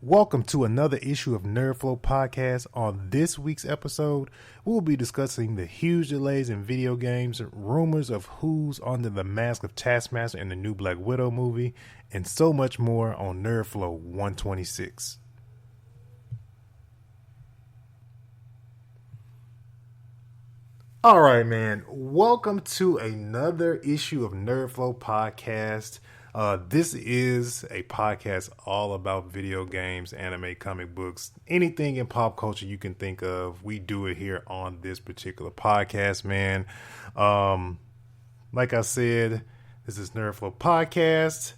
Welcome to another issue of NerdFlow Podcast. On this week's episode, we will be discussing the huge delays in video games, rumors of who's under the mask of Taskmaster in the new Black Widow movie, and so much more on NerdFlow 126. All right, man. Welcome to another issue of NerdFlow Podcast. This is a podcast all about video games, anime, comic books, anything in pop culture you can think of. We do it here on this particular podcast, man. Like I said, this is NerdFlow Podcast.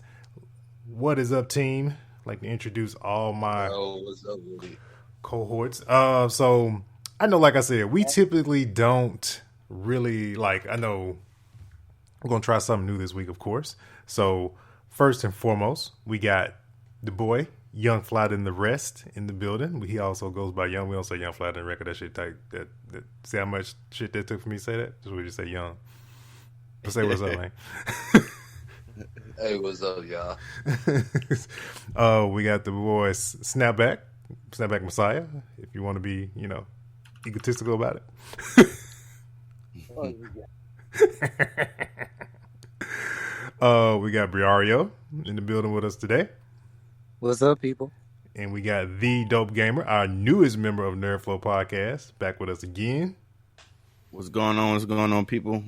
What is up, team? I'd like to introduce all my what's up, cohorts. So I know, like I said, we typically don't really I know I'm going to try something new this week, of course. So first and foremost, we got the boy, Young Fly Than the Rest, in the building. He also goes by Young. We don't say Young Fly Than the Record. That shit type. That see how much shit that took for me to say that? Just we just say Young. But say what's up, man. Hey, what's up, y'all? We got the boy Snapback Messiah. If you want to be, egotistical about it. We got Briario in the building with us today. What's up, people? And we got The Dope Gamer, our newest member of NerdFlow Podcast, back with us again. What's going on? What's going on, people?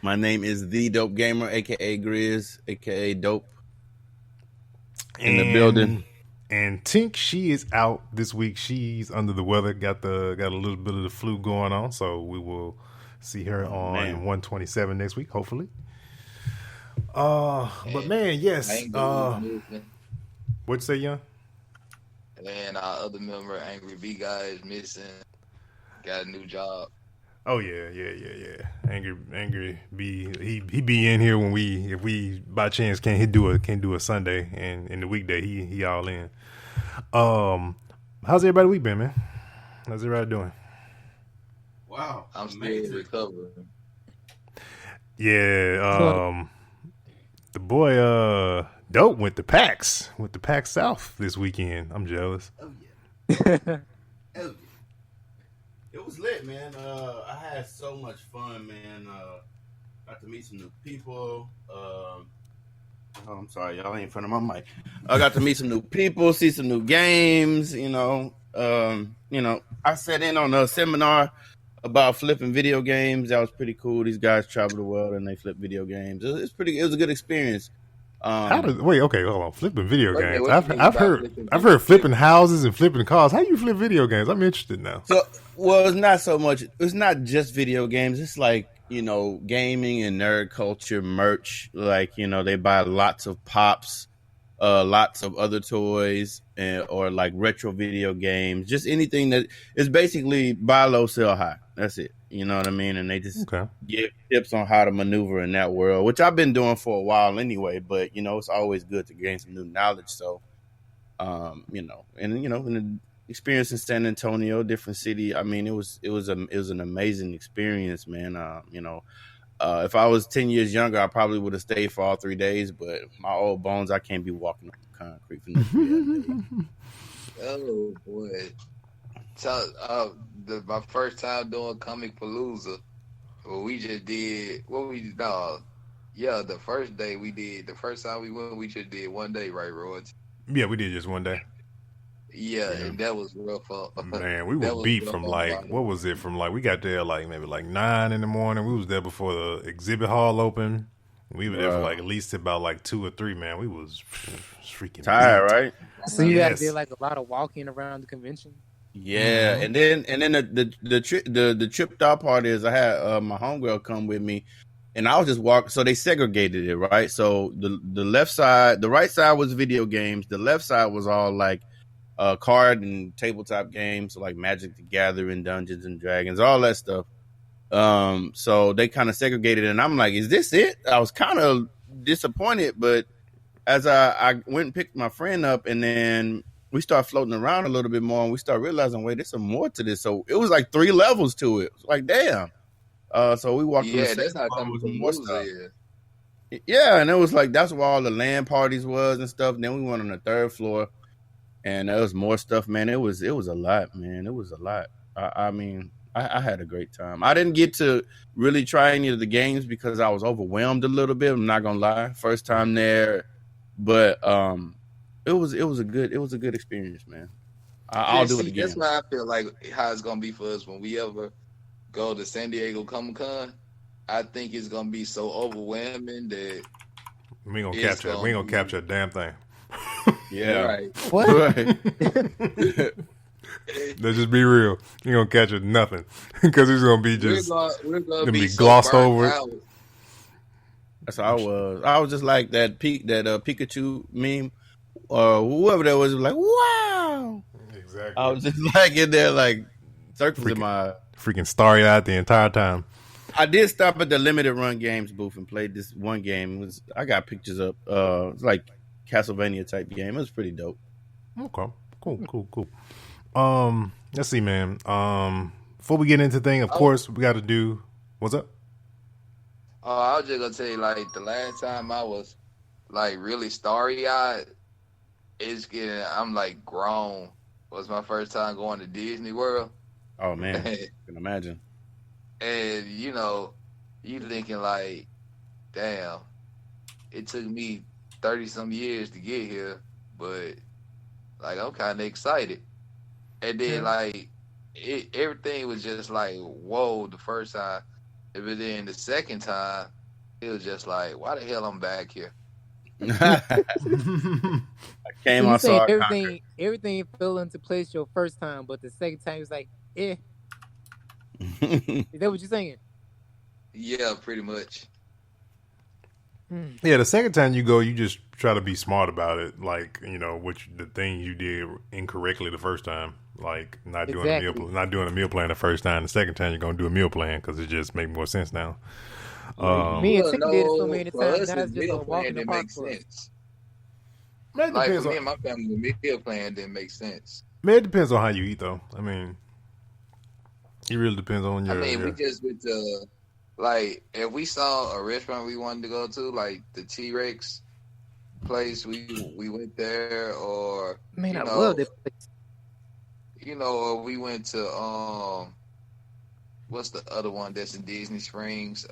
My name is The Dope Gamer, a.k.a. Grizz, a.k.a. Dope, in the building. And Tink, she is out this week. She's under the weather, got a little bit of the flu going on, so we will see her on 127 next week, hopefully. But man, yes. What'd you say, Young? And our other member, Angry B Guy, is missing. Got a new job. Oh yeah. Angry B, he be in here when if we by chance can't do a Sunday, and in the weekday he all in. How's everybody week been, man? How's everybody doing? Wow, I'm still recovering. Yeah, the boy Dope went to PAX South this weekend. I'm jealous. Oh yeah. It was lit, man. I had so much fun, man. Got to meet some new people. I'm sorry, y'all ain't in front of my mic. I got to meet some new people, see some new games. I sat in on a seminar about flipping video games. That was pretty cool. These guys travel the world and they flip video games. It was a good experience. Hold on. Flipping video games. I've heard flipping houses and flipping cars. How you flip video games? I'm interested now. So, it's not so much. It's not just video games. It's like, gaming and nerd culture merch. Like, they buy lots of pops, lots of other toys, or like retro video games. Just anything that is basically buy low, sell high. That's it. You know what I mean? And they just give tips on how to maneuver in that world, which I've been doing for a while anyway. But it's always good to gain some new knowledge. So, in the experience in San Antonio, different city. I mean, it was an amazing experience, man. If I was 10 years younger, I probably would have stayed for all 3 days. But my old bones, I can't be walking on concrete for no 3 days. Oh boy! So, my first time doing Comic Palooza. Well, we just did the first day we did. The first time we went, we just did one day, right, Rod? Yeah, we did just one day. Yeah, and that was real fun. Man, we were beat from what was it? From we got there maybe 9 in the morning. We was there before the exhibit hall opened. We were there for at least about 2 or 3. Man, we was freaking tired, beat. Right? So you guys did a lot of walking around the convention. Yeah, and then the tripped out part is I had my homegirl come with me, and I was just walking. So they segregated it, right? So the left side, the right side was video games. The left side was all card and tabletop games, so like Magic the Gathering, Dungeons and Dragons, all that stuff. So they kind of segregated it, and I'm like, is this it? I was kind of disappointed, but as I went and picked my friend up, and then we start floating around a little bit more, and we start realizing, wait, there's some more to this. So it was 3 levels to it. It was like, damn. So we walked through. Yeah, that's how come more stuff. Yeah, and it was that's where all the LAN parties was and stuff. And then we went on the 3rd floor, and there was more stuff, man. It was a lot, man. It was a lot. I mean, I had a great time. I didn't get to really try any of the games because I was overwhelmed a little bit. I'm not gonna lie, first time there, but it was a good experience, man. I'll do it again. That's why I feel like how it's gonna be for us when we ever go to San Diego Comic Con. I think it's gonna be so overwhelming that we ain't gonna capture it. We ain't gonna capture a damn thing. Yeah. Right. What? Right. Let's just be real. You ain't gonna catch nothing because it's gonna be just we're gonna be so glossed burnt over. out. That's how I was. I was just like that Pikachu meme, or whoever that was like, wow. Exactly. I was just like in there, like circles in my freaking starry eyed the entire time. I did stop at the limited run games booth and played this one game. I got pictures up. It's like Castlevania type game. It was pretty dope. Okay. Cool. Let's see, man. Before we get into things, of course, we got to do. What's up? I was just gonna tell you, like the last time I was like really starry eyed, I'm like grown. Was my first time going to Disney World. Oh man, I can imagine. And you thinking like, damn, it took me 30-some years to get here, but like I'm kind of excited. And then like everything was just like whoa the first time, but then the second time it was just like why the hell I'm back here. I came on saw everything fell into place your first time, but the second time it was like, eh. Is that what you're saying? Yeah, pretty much. Yeah, the second time you go, you just try to be smart about it, like the things you did incorrectly the first time, like not doing a meal plan the first time. The second time you're gonna do a meal plan because it just makes more sense now. Me and Tim did it so many times. That's just a walk in the park for us. Like for me and my family, the meal plan didn't make sense. Man, it depends on how you eat, though. I mean, it really depends on your. We just went to, like, if we saw a restaurant we wanted to go to, like the T-Rex place, we went there, or I love that place. Or we went to what's the other one that's in Disney Springs?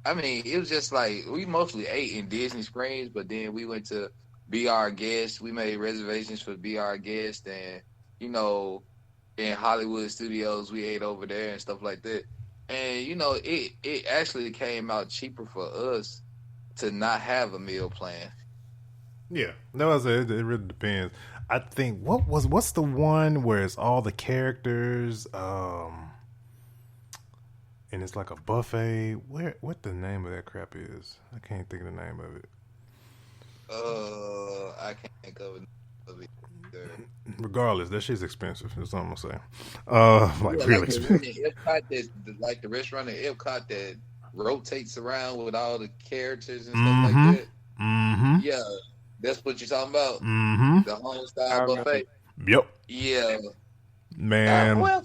It was just like we mostly ate in Disney Springs, but then we went to Be Our Guest. We made reservations for Be Our Guest, and in Hollywood Studios, we ate over there and stuff like that. And it actually came out cheaper for us to not have a meal plan. Yeah, it really depends. I think what's the one where it's all the characters, and it's like a buffet. What the name of that crap is? I can't think of the name of it. I can't think of it. Regardless, that shit's expensive. That's all I'm gonna say. Really expensive. Like the restaurant at Epcot that rotates around with all the characters and stuff like that. Mm-hmm. Yeah, that's what you're talking about. Mm-hmm. The home style buffet. Yep. Yeah. Man. Well,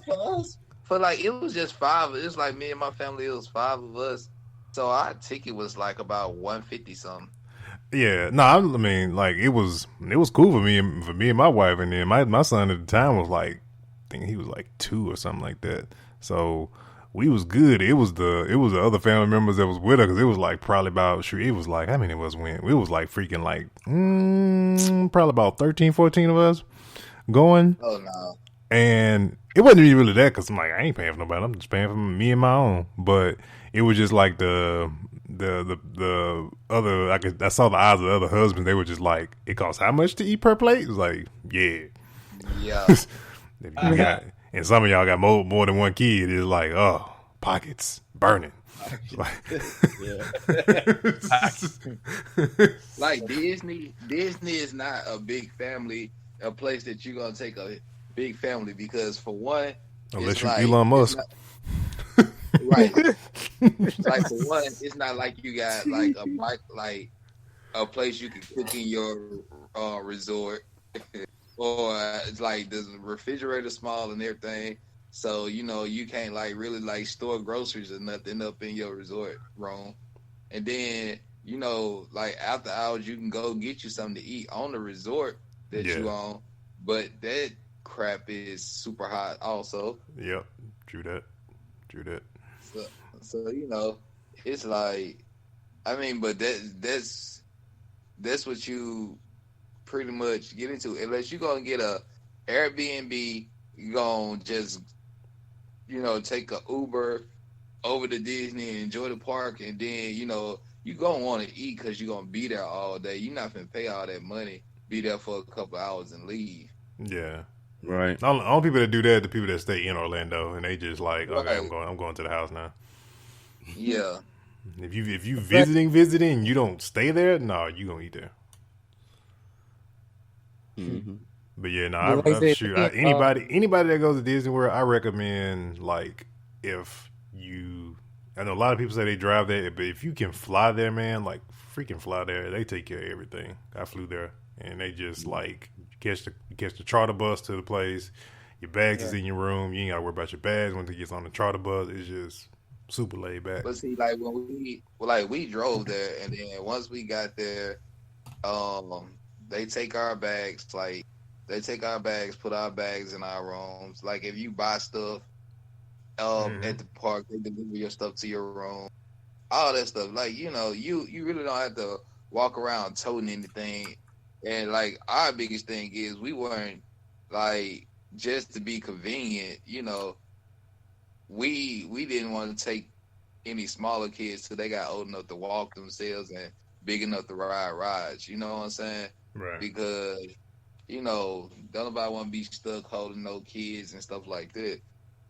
for us, it was just five. It was like me and my family. It was five of us. So our ticket was like about $150 something. Yeah, no, I mean, like it was cool for me and my wife, and then my son at the time was like, I think he was like 2 or something like that. So we was good. It was the other family members that was with us, because it was like probably about it was like, I mean, it was like freaking like probably about 13, 14 of us going. Oh no. And it wasn't really that, because I'm like, I ain't paying for nobody. I'm just paying for me and my own. But it was just like the other, I saw the eyes of the other husbands. They were just like, it costs how much to eat per plate? It was like, yeah. And some of y'all got more than one kid. It's like, oh, pockets burning. Like Disney is not a big family, a place that you're gonna take a big family, because for one, unless you're Elon Musk. Right. Like for one, it's not like you got like a place you can cook in your resort, or it's like the refrigerator small and everything. So you can't like really like store groceries or nothing up in your resort room. And then like after hours, you can go get you something to eat on the resort that you on. But that crap is super hot also. Yep. True that. So it's like, I mean, but that's what you pretty much get into. Unless you're gonna get a Airbnb, you're gonna just take a Uber over to Disney and enjoy the park, and then you gonna want to eat because you're gonna be there all day. You're not gonna pay all that money, be there for a couple hours and leave. Yeah. Right. All people that do that, the people that stay in Orlando, and they just like, okay, Right. I'm going to the house now. Yeah. If you visiting, you don't stay there, no, you gonna eat there. Mm-hmm. But yeah, no, But like I said, anybody that goes to Disney World, I recommend, like, I know a lot of people say they drive there, but if you can fly there, man, like, freaking fly there. They take care of everything. I flew there, and they just like catch the charter bus to the place. Your bags is in your room. You ain't gotta worry about your bags when it gets on the charter bus. It's just super laid back. But see, like when we drove there, and then once we got there, they take our bags, put our bags in our rooms. Like if you buy stuff at the park, they deliver your stuff to your room. All that stuff. Like, you really don't have to walk around toting anything. And like our biggest thing is we weren't like just to be convenient, we didn't want to take any smaller kids till they got old enough to walk themselves and big enough to ride rides. You know what I'm saying? Right. Because, don't nobody want to be stuck holding no kids and stuff like that.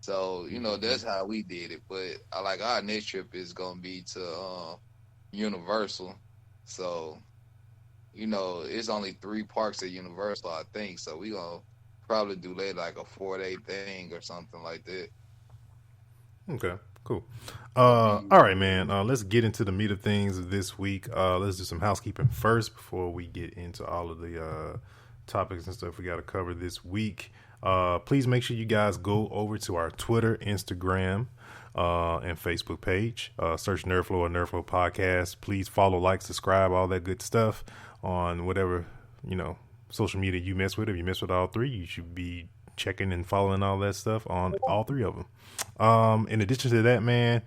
So, that's how we did it. But our next trip is going to be to Universal. So, it's only 3 parks at Universal, I think. So we going to probably do like a 4-day thing or something like that. Okay, cool. All right, man. Let's get into the meat of things this week. Let's do some housekeeping first before we get into all of the topics and stuff we got to cover this week. Please make sure you guys go over to our Twitter, Instagram, and Facebook page. Search NerdFlow or NerdFlow Podcast. Please follow, like, subscribe, all that good stuff on whatever, social media you mess with. If you mess with all 3, you should be checking and following all that stuff on all 3 of them. In addition to that, man,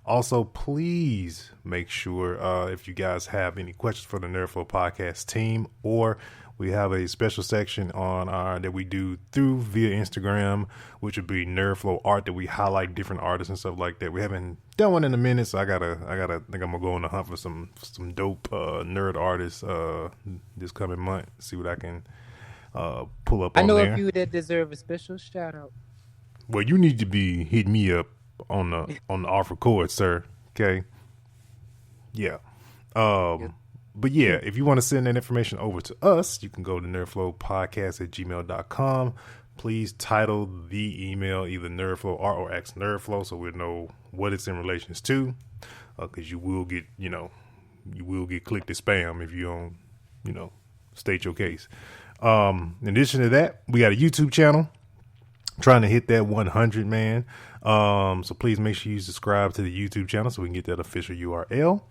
also please make sure if you guys have any questions for the NerdFlow Podcast team, or we have a special section on that we do via Instagram, which would be NerdFlow Art, that we highlight different artists and stuff like that. We haven't done one in a minute, so I think I'm gonna go on the hunt for some dope nerd artists this coming month. See what I can pull up. I on know there. a few that deserve a special shout out. Well, you need to be hitting me up on the off record, sir. Okay. Yeah. But yeah, if you want to send that information over to us, you can go to nerdflowpodcast@gmail.com. Please title the email either NerdFlow Art or X NerdFlow, so we'll know what it's in relations to. Because you will get clicked as spam if you don't, state your case. In addition to that, we got a YouTube channel. Trying to hit that 100, man. So please make sure you subscribe to the YouTube channel so we can get that official URL.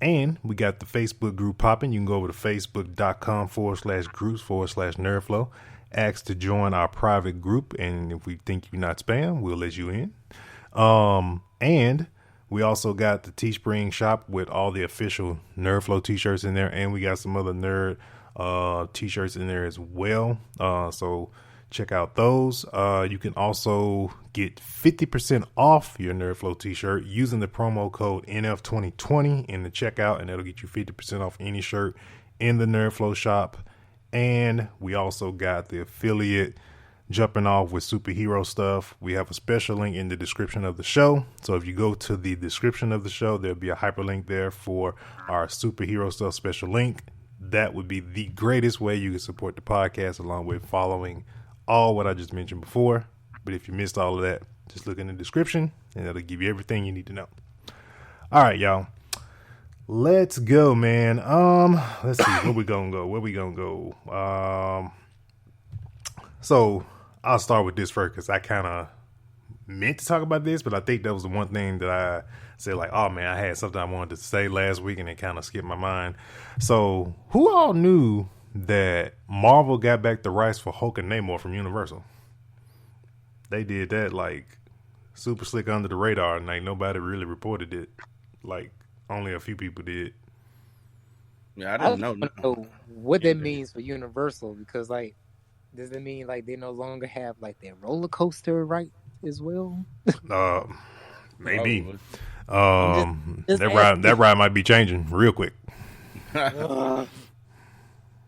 And we got the Facebook group popping. You can go over to facebook.com/groups/NerdFlow. Ask to join our private group. And if we think you're not spam, we'll let you in. And we also got the Teespring shop with all the official NerdFlow t-shirts in there. And we got some other nerd t-shirts in there as well. So check out those. You can also get 50% off your NerdFlow t-shirt using the promo code NF2020 in the checkout, and that'll get you 50% off any shirt in the NerdFlow shop. And we also got the affiliate jumping off with superhero stuff. We have a special link in the description of the show. So if you go to the description of the show, there'll be a hyperlink there for our superhero stuff special link. That would be the greatest way you can support the podcast, along with following all what I just mentioned before. But if you missed all of that, just look in the description and that'll give you everything you need to know. All right, y'all. Let's go, man. Let's see where we gonna go. So I'll start with this first because I kind of meant to talk about this, but I think that was the one thing that say like, oh man, I had something I wanted to say last week and it kind of skipped my mind. So who all knew that Marvel got back the rights for Hulk and Namor from Universal? They did that like super slick under the radar, and like nobody really reported it. Like only a few people did. Yeah, I I don't don't know. know what that means for Universal, because like, does it mean like they no longer have like their roller coaster right as well? Maybe. Just That ride might be changing real quick. Ugh.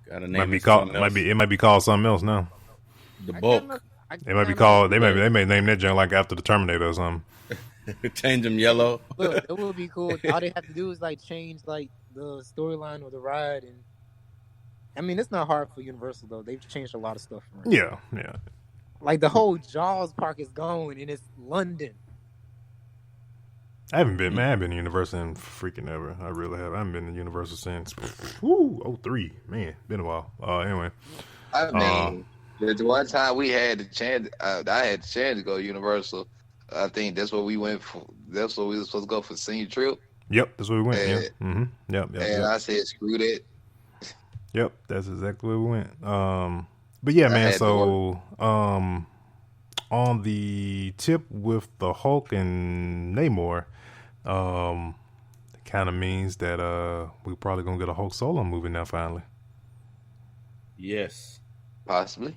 Gotta Might name be it called something else. it might be called something else now. The bulk. It might be called they may name that joint like after the Terminator or something. Change them yellow. Look, it would be cool. All they have to do is like change like the storyline or the ride, and I mean it's not hard for Universal though. They've changed a lot of stuff. Right? Yeah. Like the whole Jaws park is gone, and it's London. I haven't been to Universal in freaking ever. I really have. I haven't been to Universal since 03. Man, been a while. Anyway. I mean, the one time we had the chance, I had the chance to go to Universal. I think that's what we went for. That's what we were supposed to go for senior trip. Yep, that's where we went. And, Yeah. Mm-hmm. Yep. And I said, screw that. Yep, that's exactly where we went. But yeah, man. So, on the tip with the Hulk and Namor, it kind of means that we're probably gonna get a Hulk solo movie now. Finally. Yes. Possibly.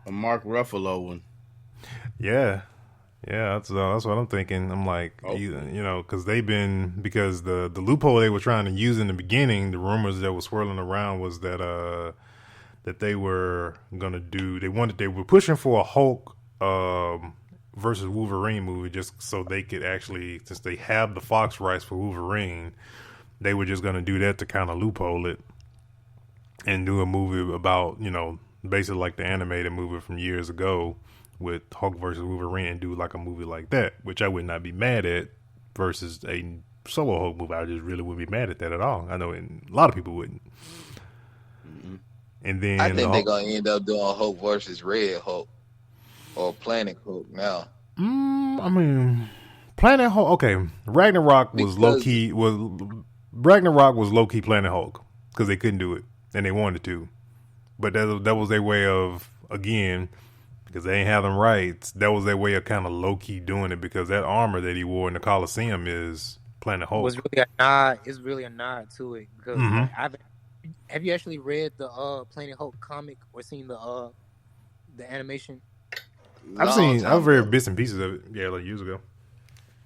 A Mark Ruffalo one. Yeah, that's what I'm thinking. I'm like, because the loophole they were trying to use in the beginning, the rumors that were swirling around was that that they were pushing for a Hulk versus Wolverine movie just so they could actually, since they have the Fox rights for Wolverine, they were just gonna do that to kind of loophole it and do a movie about basically like the animated movie from years ago with Hulk versus Wolverine, and do like a movie like that, which I would not be mad at, versus a solo Hulk movie. I just really wouldn't be mad at that at all. I know a lot of people wouldn't. Mm-hmm. And then I think they're gonna end up doing Hulk versus Red Hulk or Planet Hulk now. I mean, Planet Hulk. Okay, Ragnarok was low key Planet Hulk because they couldn't do it and they wanted to, but that was their way of, again, because they ain't have them rights, that was their way of kind of low key doing it, because that armor that he wore in the Coliseum is Planet Hulk. Was really a nod. It's really a nod to it, because have you actually read the Planet Hulk comic or seen the animation? I've read bits and pieces of it. Yeah, like years ago.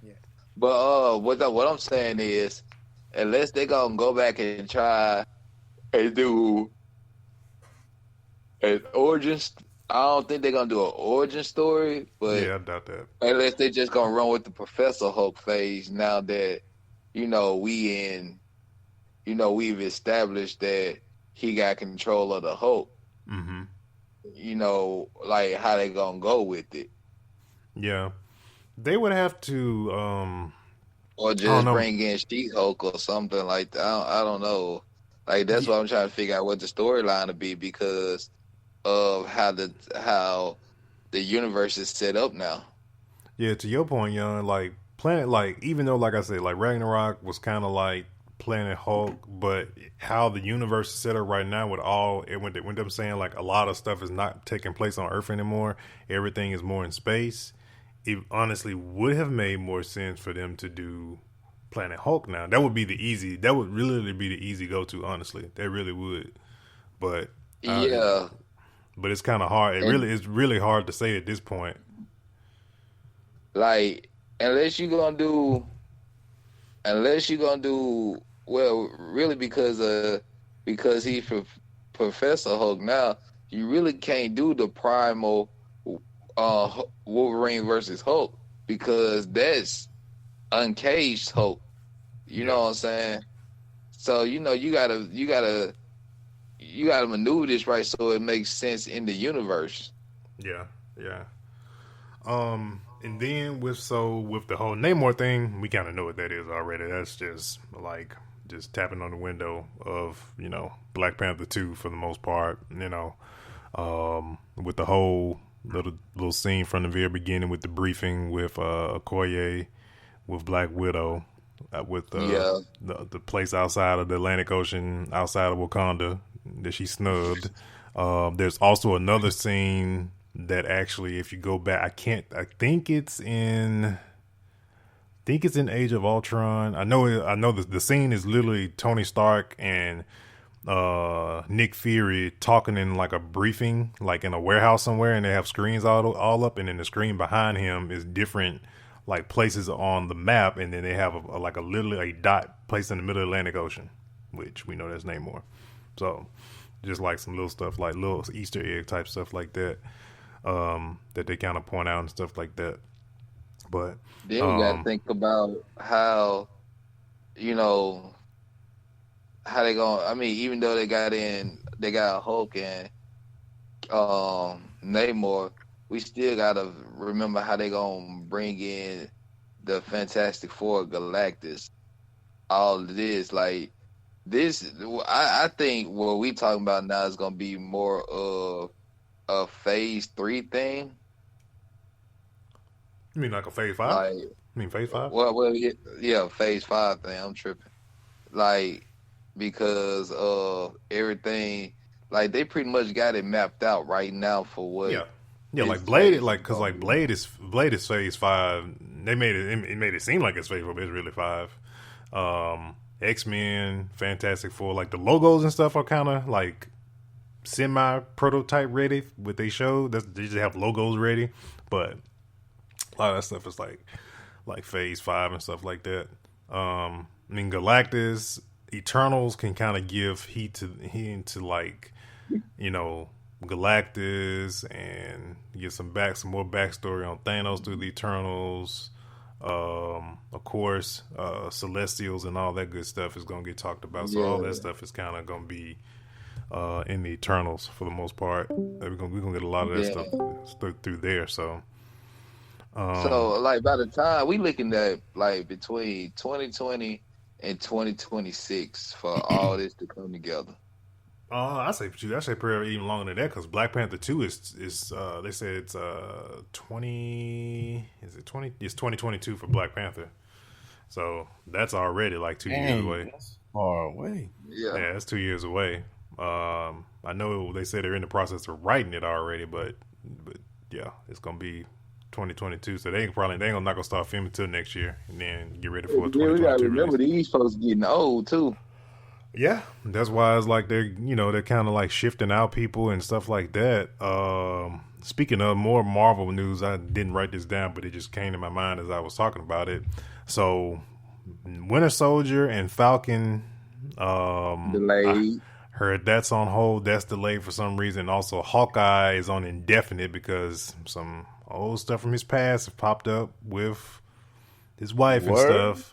Yeah. But what I'm saying is, unless they gonna go back and try and do an origin, I don't think they're gonna do an origin story. But yeah, I doubt that. Unless they just gonna run with the Professor Hulk phase, now that we've established that he got control of the Hulk. Mm-hmm. Like how they gonna go with it? Yeah, they would have to, or just bring in She-Hulk or something like that. I don't know. Like that's what I'm trying to figure out what the storyline would be, because of how the universe is set up now. Yeah, to your point, Young, like Planet, like even though, like I said, like Ragnarok was kind of like Planet Hulk, but how the universe is set up right now with when them saying like a lot of stuff is not taking place on Earth anymore, everything is more in space. It honestly would have made more sense for them to do Planet Hulk now. That would really be the easy go-to, honestly. That really would. But yeah. But it's kind of hard. It's really hard to say at this point. Like, unless you're gonna do well, really, because he's Professor Hulk now, you really can't do the primal Wolverine versus Hulk, because that's uncaged Hulk. You know what I'm saying? So you gotta maneuver this right so it makes sense in the universe. Yeah. And then with the whole Namor thing, we kind of know what that is already. That's just like tapping on the window of Black Panther 2 for the most part. With the whole little scene from the very beginning with the briefing with Okoye, with Black Widow, with Yeah. the place outside of the Atlantic Ocean, outside of Wakanda, that she snubbed. There's also another scene that actually, if you go back, I think it's in Age of Ultron. I know the scene is literally Tony Stark and Nick Fury talking in like a briefing, like in a warehouse somewhere, and they have screens all up, and then the screen behind him is different like places on the map, and then they have like literally a dot placed in the middle of the Atlantic Ocean, which we know that's Namor. So just like some little stuff, like little Easter egg type stuff like that, that they kind of point out and stuff like that. But then we got to think about how, how they going. I mean, even though they got Hulk and Namor, we still gotta remember how they gonna bring in the Fantastic Four, Galactus, all of this. Like this, I think what we talking about now is gonna be more of a Phase 3 thing. You mean like a Phase 5? Like, you mean Phase 5? Well, yeah, Phase 5 thing. I'm tripping. Like, because of everything, like they pretty much got it mapped out right now for what. Yeah, like Blade, because like Blade is Phase 5. They made it seem like it's Phase 4, but it's really 5. X-Men, Fantastic Four, like the logos and stuff are kind of like semi prototype ready. What they show, they just have logos ready, but a lot of that stuff is like Phase 5 and stuff like that. I mean, Galactus, Eternals can kind of give heat to like, Galactus, and get some more backstory on Thanos through the Eternals. Of course, Celestials and all that good stuff is going to get talked about. So all that stuff is kind of going to be in the Eternals for the most part. We're gonna get a lot of that stuff through there. So like by the time we looking at like between 2020 and 2026 for all this to come together. I say probably even longer than that, because Black Panther 2 is they say it's 20. Is it 20? It's 2022 for Black Panther. So that's already like 2 years away. That's far away. Yeah, that's 2 years away. I know they say they're in the process of writing it already, but yeah, it's gonna be 2022. So they ain't not gonna start filming until next year, and then get ready for 2022. We gotta remember these folks getting old too. Yeah, that's why it's like they're kind of like shifting out people and stuff like that. Speaking of more Marvel news, I didn't write this down, but it just came to my mind as I was talking about it. So, Winter Soldier and Falcon, delayed. I heard that's on hold. That's delayed for some reason. Also, Hawkeye is on indefinite because some old stuff from his past have popped up with his wife and stuff.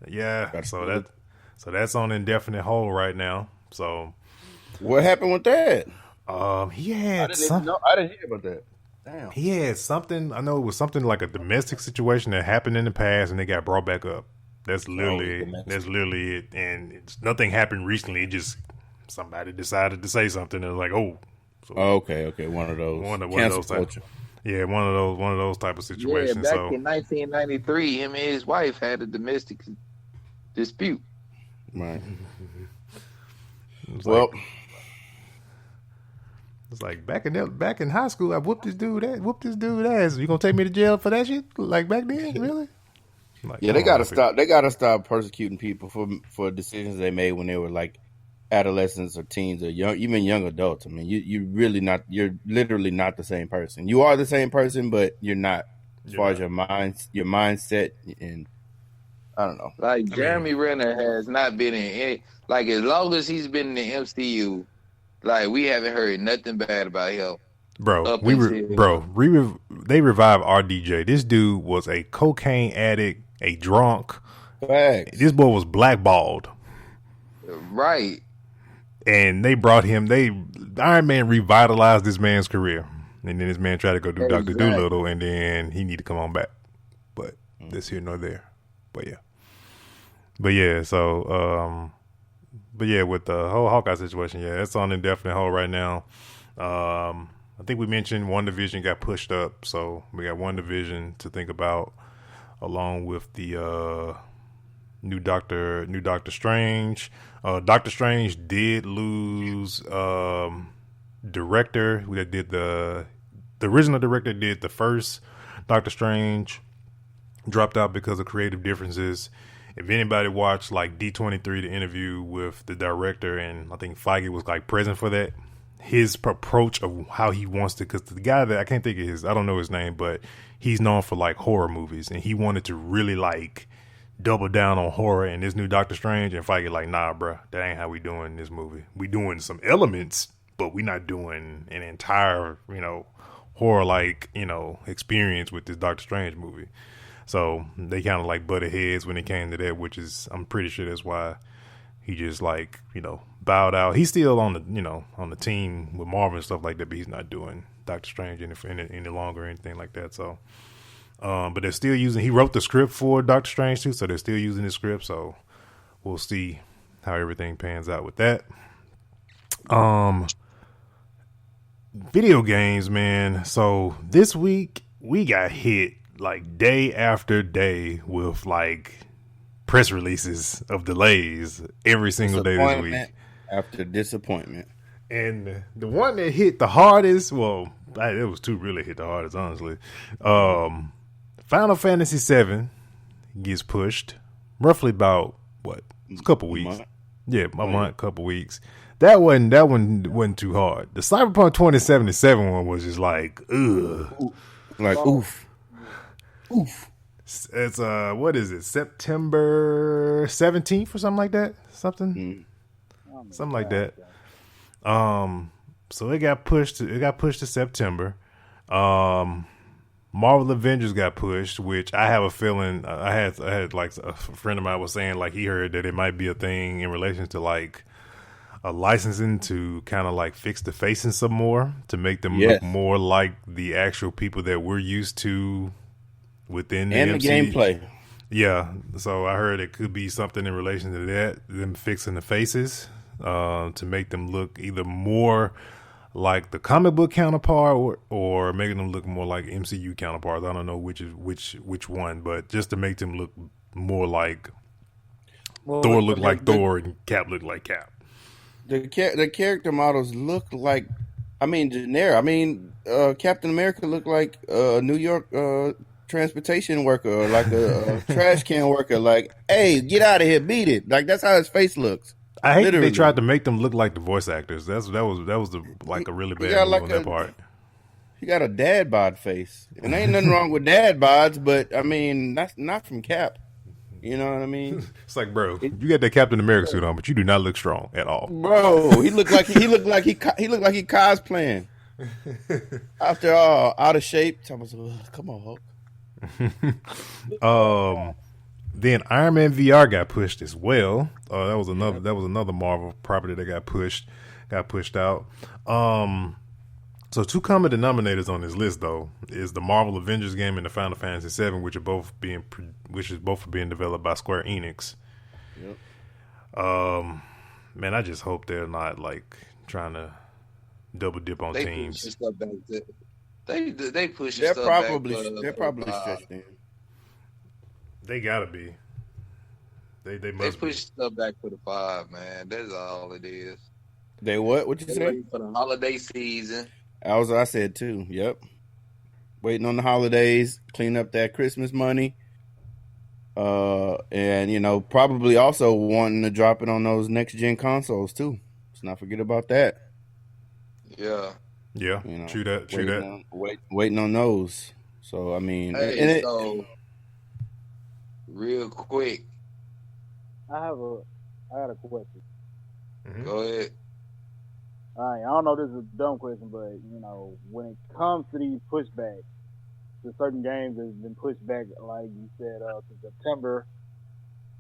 Yeah, so that's on indefinite hold right now. So, what happened with that? He had I didn't hear about that. Damn. He had something. I know it was something like a domestic situation that happened in the past, and they got brought back up. That's literally it. And nothing happened recently. It just somebody decided to say something, and it was like, oh. So okay, one of those. One of those type. Yeah, one of those type of situations. Yeah, back in 1993, him and his wife had a domestic dispute. Right. It's like back in high school, I whooped this dude ass. You gonna take me to jail for that shit? Like back then, really? Like, yeah, they gotta stop. They gotta stop persecuting people for decisions they made when they were like adolescents or teens or even young adults. I mean, you're literally not the same person. You are the same person, but you're not as far as your mindset, and I don't know. Like Jeremy Renner has not been in any, like as long as he's been in the MCU, like we haven't heard nothing bad about him. Bro, they revived RDJ. This dude was a cocaine addict, a drunk. Facts. This boy was blackballed. Right. And they brought him. Iron Man revitalized this man's career, and then this man tried to go do Dr. Dolittle, and then he need to come on back. But this here nor there. But yeah. So with the whole Hawkeye situation, it's on indefinite hold right now. I think we mentioned WandaVision got pushed up, so we got WandaVision to think about, along with the New Doctor Strange. Doctor Strange did lose director that did the original director did the first Doctor Strange, dropped out because of creative differences. If anybody watched like D23, the interview with the director, and I think Feige was like present for that, his approach of how he wants to, because the guy that I can't think of his, I don't know his name, but he's known for like horror movies, and he wanted to really like double down on horror in this new Doctor Strange, and Feige like, nah, bro, that ain't how we doing this movie. We doing some elements, but we not doing an entire, horror like, experience with this Doctor Strange movie. So they kind of like butted heads when it came to that, which is, I'm pretty sure that's why he just like, bowed out. He's still on the, on the team with Marvel and stuff like that, but he's not doing Doctor Strange any longer or anything like that. So, but they're still using, he wrote the script for Doctor Strange too, so they're still using his script. So we'll see how everything pans out with that. Video games, man. So this week we got hit like day after day with like press releases of delays every single day this week. After disappointment. And the one that hit the hardest, well, it was two really hit the hardest, honestly. Final Fantasy VII gets pushed roughly about what? A couple weeks. Yeah, a month, couple weeks. That one wasn't too hard. The Cyberpunk 2077 one was just like, ugh. Like, oof. It's what is it? September 17th or something like that? Something like that. So it got pushed to September. Marvel Avengers got pushed, which I have a feeling I had like a friend of mine was saying like he heard that it might be a thing in relation to like a licensing to kind of like fix the facing some more to make them look more like the actual people that we're used to within the and MCU. The gameplay. Yeah, so I heard it could be something in relation to that, them fixing the faces to make them look either more like the comic book counterpart or making them look more like MCU counterparts. I don't know which one, but just to make them look more like Thor look like Thor and Cap look like Cap. The character models look like, generic. Captain America looked like a New York transportation worker, or like a trash can worker. Like, hey, get out of here, beat it. Like that's how his face looks. I hate that they tried to make them look like the voice actors. That was like a really bad move on that part. He got a dad bod face, and ain't nothing wrong with dad bods, but that's not from Cap. You know what I mean? It's like, bro, you got that Captain America suit on, but you do not look strong at all. Bro, he looked like he cosplaying. After all, out of shape. Come on, Hulk. Then Iron Man VR got pushed as well. That was another Marvel property that got pushed out. So two common denominators on this list though is the Marvel Avengers game and the Final Fantasy VII, which is both being developed by Square Enix. Yep. Man, I just hope they're not like trying to double dip on teams. They push. They're probably stretched in. They gotta be. They must push stuff back for the 5, man. That's all it is. They what? What you say? Waiting for the holiday season. I said too. Yep. Waiting on the holidays, clean up that Christmas money. And probably also wanting to drop it on those next gen consoles too. Let's not forget about that. Yeah. Yeah. True that. Waiting on those. So real quick. I had a question. Mm-hmm. Go ahead. All right, I don't know if this is a dumb question, but when it comes to these pushbacks, to certain games that have been pushed back, like you said, to September,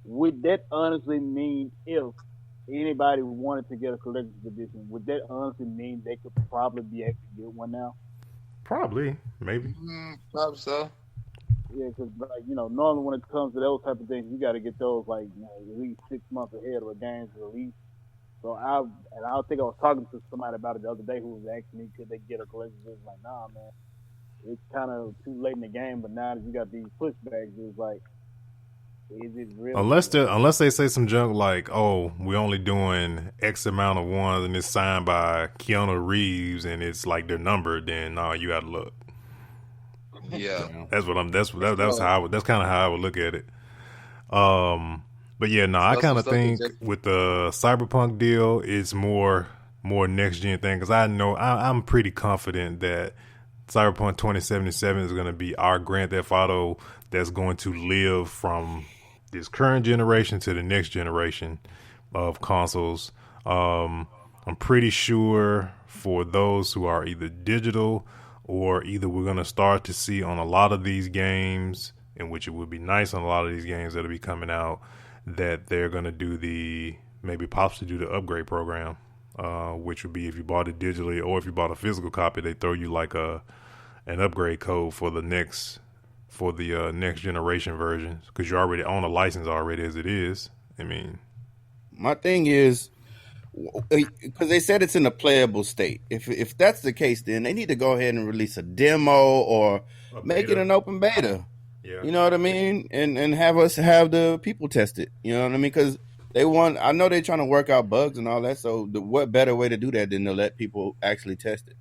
would that honestly mean if anybody wanted to get a collector's edition, would that honestly mean they could probably be able to get one now? Probably, maybe. Probably so. Yeah, because normally when it comes to those type of things, you got to get those at least 6 months ahead of a game's release. So I think I was talking to somebody about it the other day who was asking me could they get a collector's edition. Like, nah, man, it's kind of too late in the game. But now that you got these pushbacks, it's like Is it really? Unless they say some junk like, "Oh, we're only doing X amount of ones and it's signed by Keanu Reeves and it's like they're numbered," then no, you gotta look. Yeah. That's what I'm. That's kind of how I would look at it. But yeah, no, I kind of think with the Cyberpunk deal, it's more next gen thing because I know I'm pretty confident that Cyberpunk 2077 is going to be our Grand Theft Auto that's going to live from this current generation to the next generation of consoles. I'm pretty sure for those who are either digital or either we're going to start to see on a lot of these games, in which it would be nice on a lot of these games that'll be coming out, that they're going to do possibly do the upgrade program, which would be if you bought it digitally or if you bought a physical copy, they throw you like an upgrade code for the next generation version because you already own a license already as it is. I mean, my thing is, because they said it's in a playable state. If that's the case, then they need to go ahead and release a demo or make it an open beta. Yeah. You know what I mean? And have the people test it. You know what I mean? Because I know they're trying to work out bugs and all that. So what better way to do that than to let people actually test it?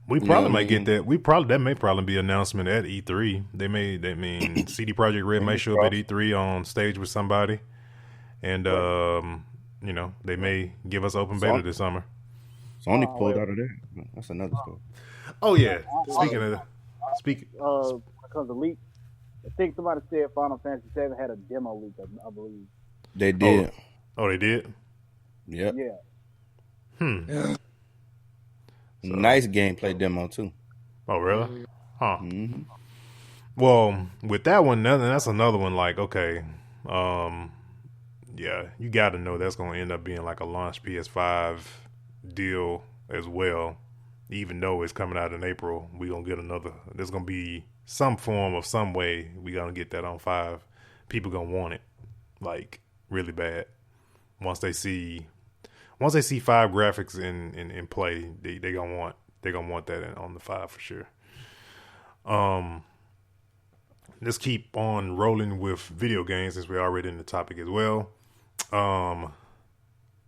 We probably might get that. That may probably be an announcement at E3. CD Projekt Red may show up at E3 on stage with somebody. And, they may give us open beta this summer. Sony pulled out of there. That's another story. Oh, yeah. Speaking when it comes to leaks, I think somebody said Final Fantasy VII had a demo leak, I believe. They did. Oh, they did? Yep. Yeah. Nice gameplay demo, too. Oh, really? Huh. Mm-hmm. Well, with that one, that's another one like, okay, yeah, you got to know that's going to end up being like a launch PS5 deal as well. Even though it's coming out in April, we're going to get there's going to be some form of some way we're going to get that on 5. People going to want it, like, really bad. Once they see 5 graphics in play, they going to want that on the 5 for sure. Let's keep on rolling with video games since we're already in the topic as well.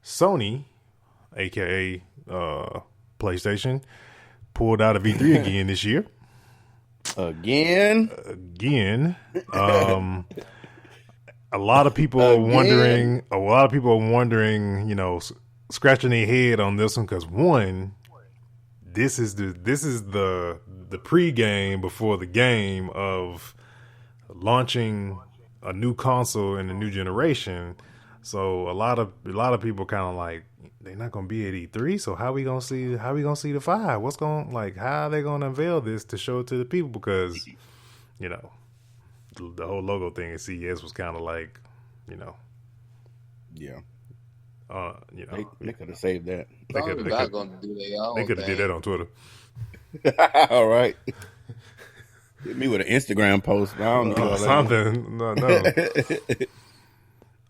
Sony, aka PlayStation, pulled out of E3 again this year. Again. A lot of people are wondering. Scratching their head on this one because one, this is the pregame before the game of launching a new console in the new generation. So a lot of people kind of like, they're not gonna be at E3. So how we gonna see the 5? How are they gonna unveil this to show it to the people? Because the whole logo thing at CES was kind of like, yeah. They could have saved that. They could have did that on Twitter. All right. Hit me with an Instagram post. I don't know something. No.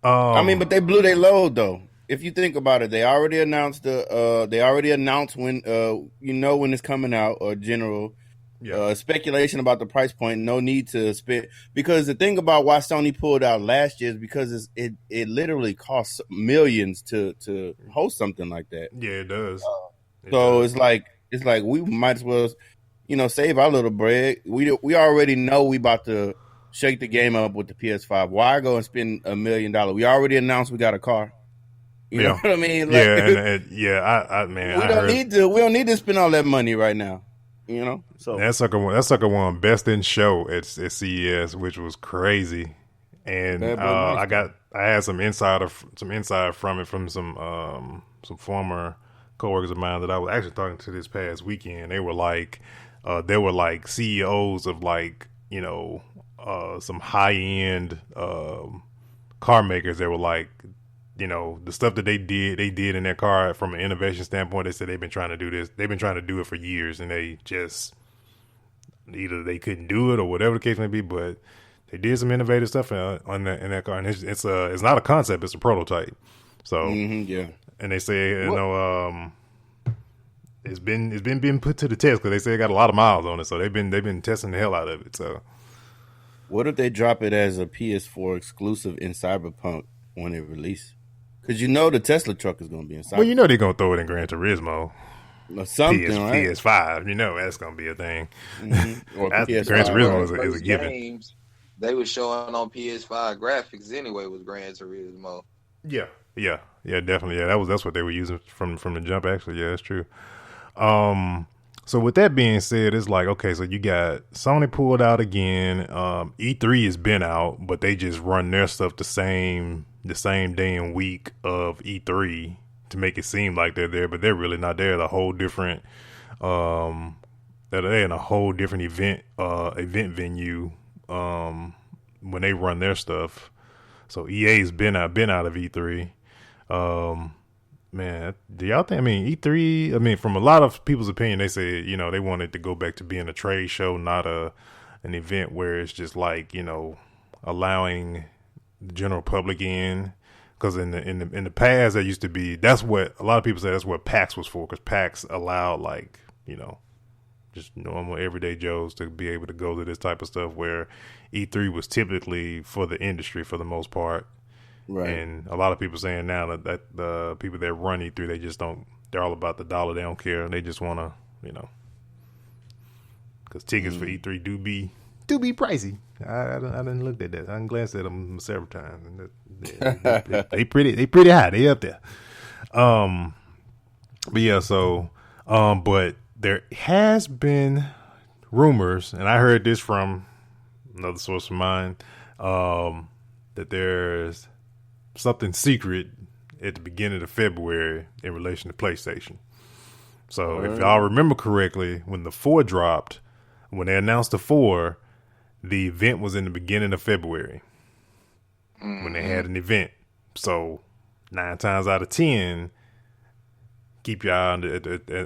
But they blew their load though. If you think about it, they already announced when when it's coming out or general. Yeah. Speculation about the price point. No need to spend, because the thing about why Sony pulled out last year is because it literally costs millions to host something like that. Yeah, it does. It's like we might as well, save our little bread. We already know we about to shake the game up with the PS5. Why go and spend $1 million? We already announced we got a car. You know what I mean? Like, we don't need to spend all that money right now. So that sucker won best in show at CES, which was crazy. And I had some insight from it from some former coworkers of mine that I was actually talking to this past weekend. They were like CEOs of some high end car makers. They were like, the stuff that they did in their car from an innovation standpoint. They said they've been trying to do this. They've been trying to do it for years, and they just either they couldn't do it or whatever the case may be. But they did some innovative stuff in that car, and it's not a concept; it's a prototype. So yeah, and they say it's been put to the test because they say it got a lot of miles on it. So they've been testing the hell out of it. So What if they drop it as a PS4 exclusive in Cyberpunk when it release? Because the Tesla truck is going to be in Cyberpunk. Well, you know they're going to throw it in Gran Turismo. Or something, right? PS5, you know that's going to be a thing. Mm-hmm. Or Gran PS5, Turismo is a given. Games, they were showing on PS5 graphics anyway with Gran Turismo. Yeah, definitely. Yeah, that's what they were using from the jump. Actually, yeah, that's true. So with that being said, it's like, okay, so you got Sony pulled out again. E3 has been out, but they just run their stuff the same day and week of E3 to make it seem like they're there, but they're really not there. They're a whole different, they're in a whole different event venue when they run their stuff. So EA's been out of E3. Man, do y'all think? I mean, E3. I mean, from a lot of people's opinion, they say they want it to go back to being a trade show, not an event where it's just like allowing the general public in. Because in the past, there used to be. That's what a lot of people say. That's what PAX was for. Because PAX allowed just normal everyday Joes to be able to go to this type of stuff. Where E3 was typically for the industry for the most part. Right. And a lot of people saying now that the people that run E3, they just don't. They're all about the dollar. They don't care. They just want to, because tickets for E3 do be pricey. I didn't look at that. I didn't glance at them several times. And they pretty high. They up there. But yeah. So but there has been rumors, and I heard this from another source of mine, that there's something secret at the beginning of February in relation to PlayStation. So if y'all remember correctly, when the 4 dropped, when they announced the 4, the event was in the beginning of February when they had an event. So 9 times out of 10, keep your eye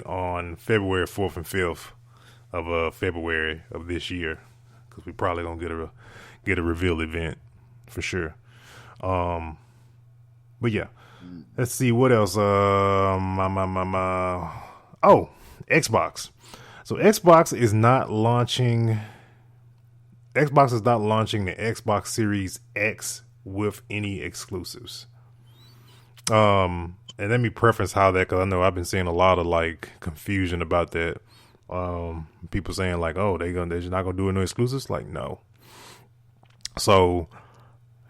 on February 4th and 5th of February of this year, because we probably gonna get a reveal event for sure. But yeah, let's see what else. Xbox. So Xbox is not launching the Xbox Series X with any exclusives. And let me preface how that, because I know I've been seeing a lot of confusion about that. People saying oh, they're just not gonna do no exclusives. No. So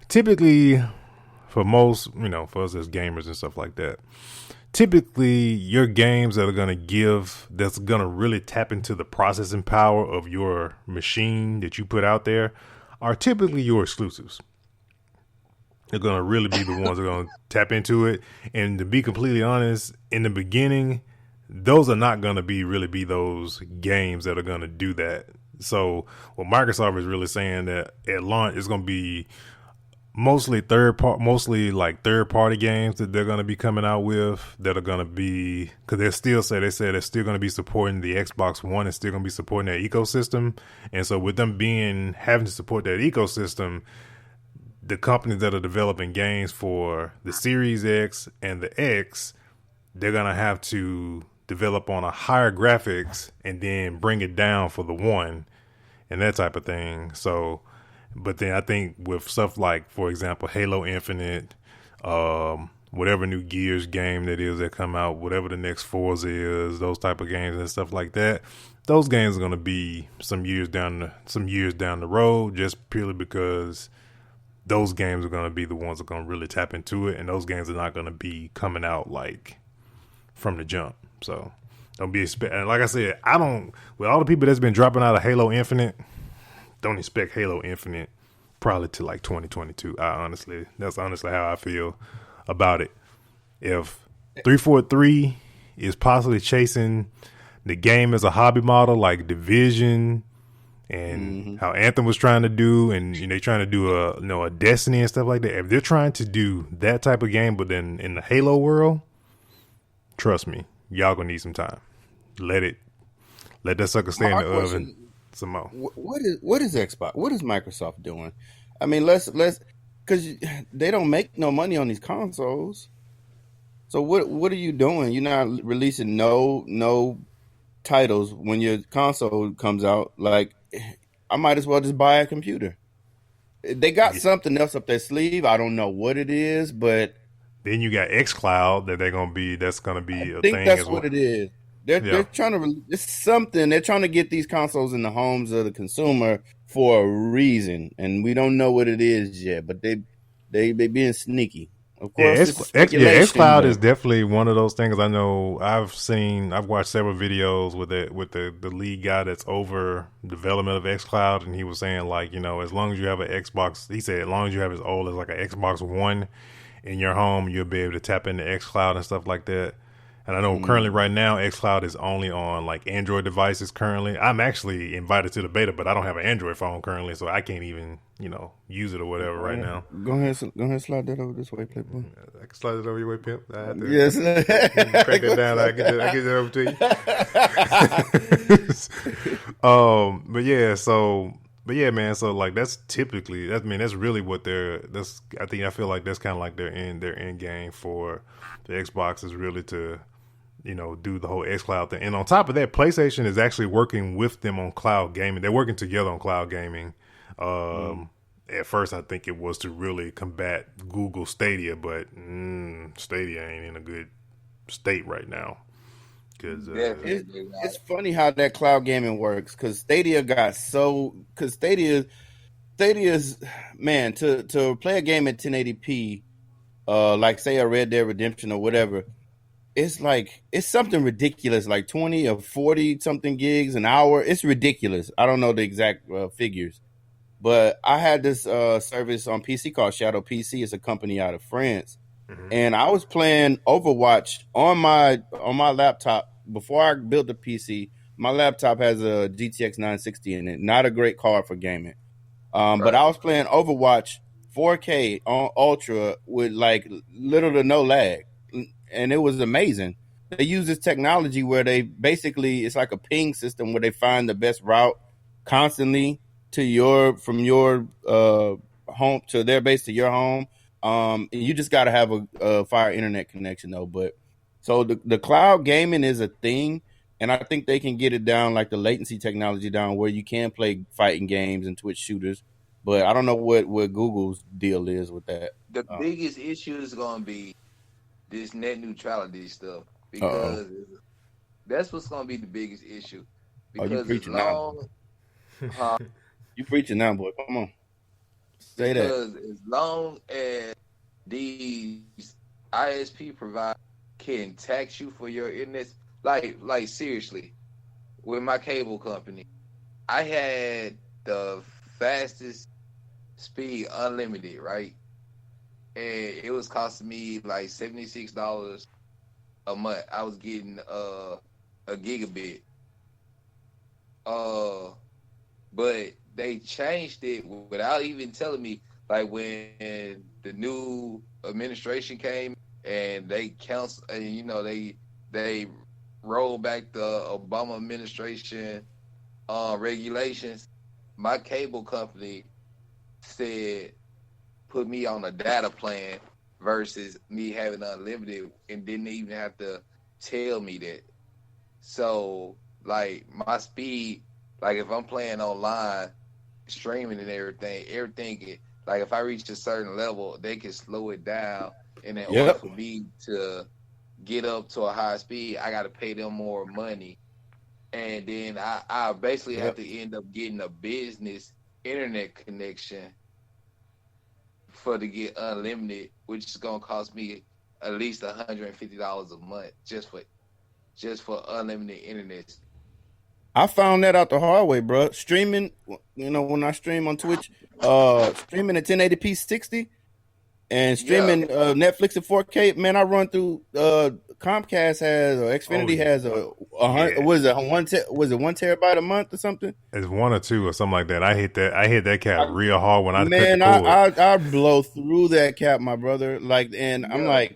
typically, for most, for us as gamers and stuff like that, typically your games that's going to really tap into the processing power of your machine that you put out there are typically your exclusives. They're going to really be the ones that are going to tap into it. And to be completely honest, in the beginning, those are not going to really be those games that are going to do that. So what Microsoft is really saying that at launch is going to be mostly third party games that they're going to be coming out with, that are going to be, because they said they're still going to be supporting the Xbox One and still going to be supporting that ecosystem. And so with them having to support that ecosystem, the companies that are developing games for the Series X and the X, they're going to have to develop on a higher graphics and then bring it down for the One and that type of thing. So, but then I think with stuff like, for example, Halo Infinite, whatever new Gears game that is that come out, whatever the next Forza is, those type of games and stuff like that, those games are going to be some years down the road, just purely because those games are going to be the ones that are going to really tap into it, and those games are not going to be coming out from the jump. So don't be and like I said, with all the people that's been dropping out of Halo Infinite, don't expect Halo Infinite probably to 2022. That's honestly how I feel about it. If 343 is possibly chasing the game as a hobby model like Division and how Anthem was trying to do, and they trying to do a Destiny and stuff like that, if they're trying to do that type of game but then in the Halo world, trust me, y'all gonna need some time. Let that sucker stay in the oven some more. What is Xbox? What is Microsoft doing? I mean, let's because they don't make no money on these consoles. So what are you doing? You're not releasing no titles when your console comes out. I might as well just buy a computer. They got something else up their sleeve. I don't know what it is, but then you got XCloud that's gonna be I a think thing that's as well. what it is. They're trying to it's something. They're trying to get these consoles in the homes of the consumer for a reason, and we don't know what it is yet. But they being sneaky. Of course, it's speculation. XCloud is definitely one of those things. I know I've watched several videos with the lead guy that's over development of XCloud, and he was saying, like, as long as you have an Xbox, he said, as long as you have as old as like an Xbox One in your home, you'll be able to tap into XCloud and stuff like that. And I know currently right now XCloud is only on like Android devices currently. I'm actually invited to the beta, but I don't have an Android phone currently, so I can't even, use it or whatever right now. Go ahead, slide that over this way, Playboy. I can slide it over your way, pimp. I have to Yes. crank it down. I get it over to you. But yeah, man. So like that's typically that's really what I feel like that's kind of like their end game for the Xbox is really to do the whole xCloud thing. And on top of that, PlayStation is actually working with them on cloud gaming. They're working together on cloud gaming. At first, I think it was to really combat Google Stadia, but Stadia ain't in a good state right now. Because it's funny how that cloud gaming works. Because Stadia's man, to play a game at 1080p, like say a Red Dead Redemption or whatever, it's something ridiculous, like 20 or 40 something gigs an hour. It's ridiculous. I don't know the exact figures. But I had this service on PC called Shadow PC. It's a company out of France. Mm-hmm. And I was playing Overwatch on my laptop before I built the PC. My laptop has a GTX 960 in it. Not a great card for gaming. But I was playing Overwatch 4K on Ultra with like little to no lag. And it was amazing. They use this technology where it's like a ping system where they find the best route constantly from your home to their base to your home. You just got to have a fire internet connection though. But so the cloud gaming is a thing, and I think they can get it down, like the latency technology down, where you can play fighting games and Twitch shooters. But I don't know what Google's deal is with that. The biggest issue is going to be this net neutrality stuff, because that's what's going to be the biggest issue. Because you preaching now? You preaching now, boy? Come on, say that. Because as long as these ISP providers can tax you for your internet, like seriously, with my cable company, I had the fastest speed unlimited, right? And it was costing me like $76 a month. I was getting a gigabit. But they changed it without even telling me. Like when the new administration came and they canceled, and they rolled back the Obama administration regulations. My cable company said put me on a data plan versus me having unlimited, and didn't even have to tell me that. So like my speed, like if I'm playing online, streaming and everything, like if I reach a certain level, they can slow it down. And in order for me to get up to a high speed, I got to pay them more money. And then I basically have to end up getting a business internet connection to get unlimited, which is going to cost me at least $150 a month just for unlimited internet. I found that out the hard way, bro. Streaming, when I stream on Twitch, streaming at 1080p 60 and streaming Netflix at 4K, man, I run through Comcast has, or Xfinity has what is it, 1 terabyte a month or something? It's 1 or 2 or something like that. I hit that cap real hard when I I blow through that cap, my brother. Like, and I'm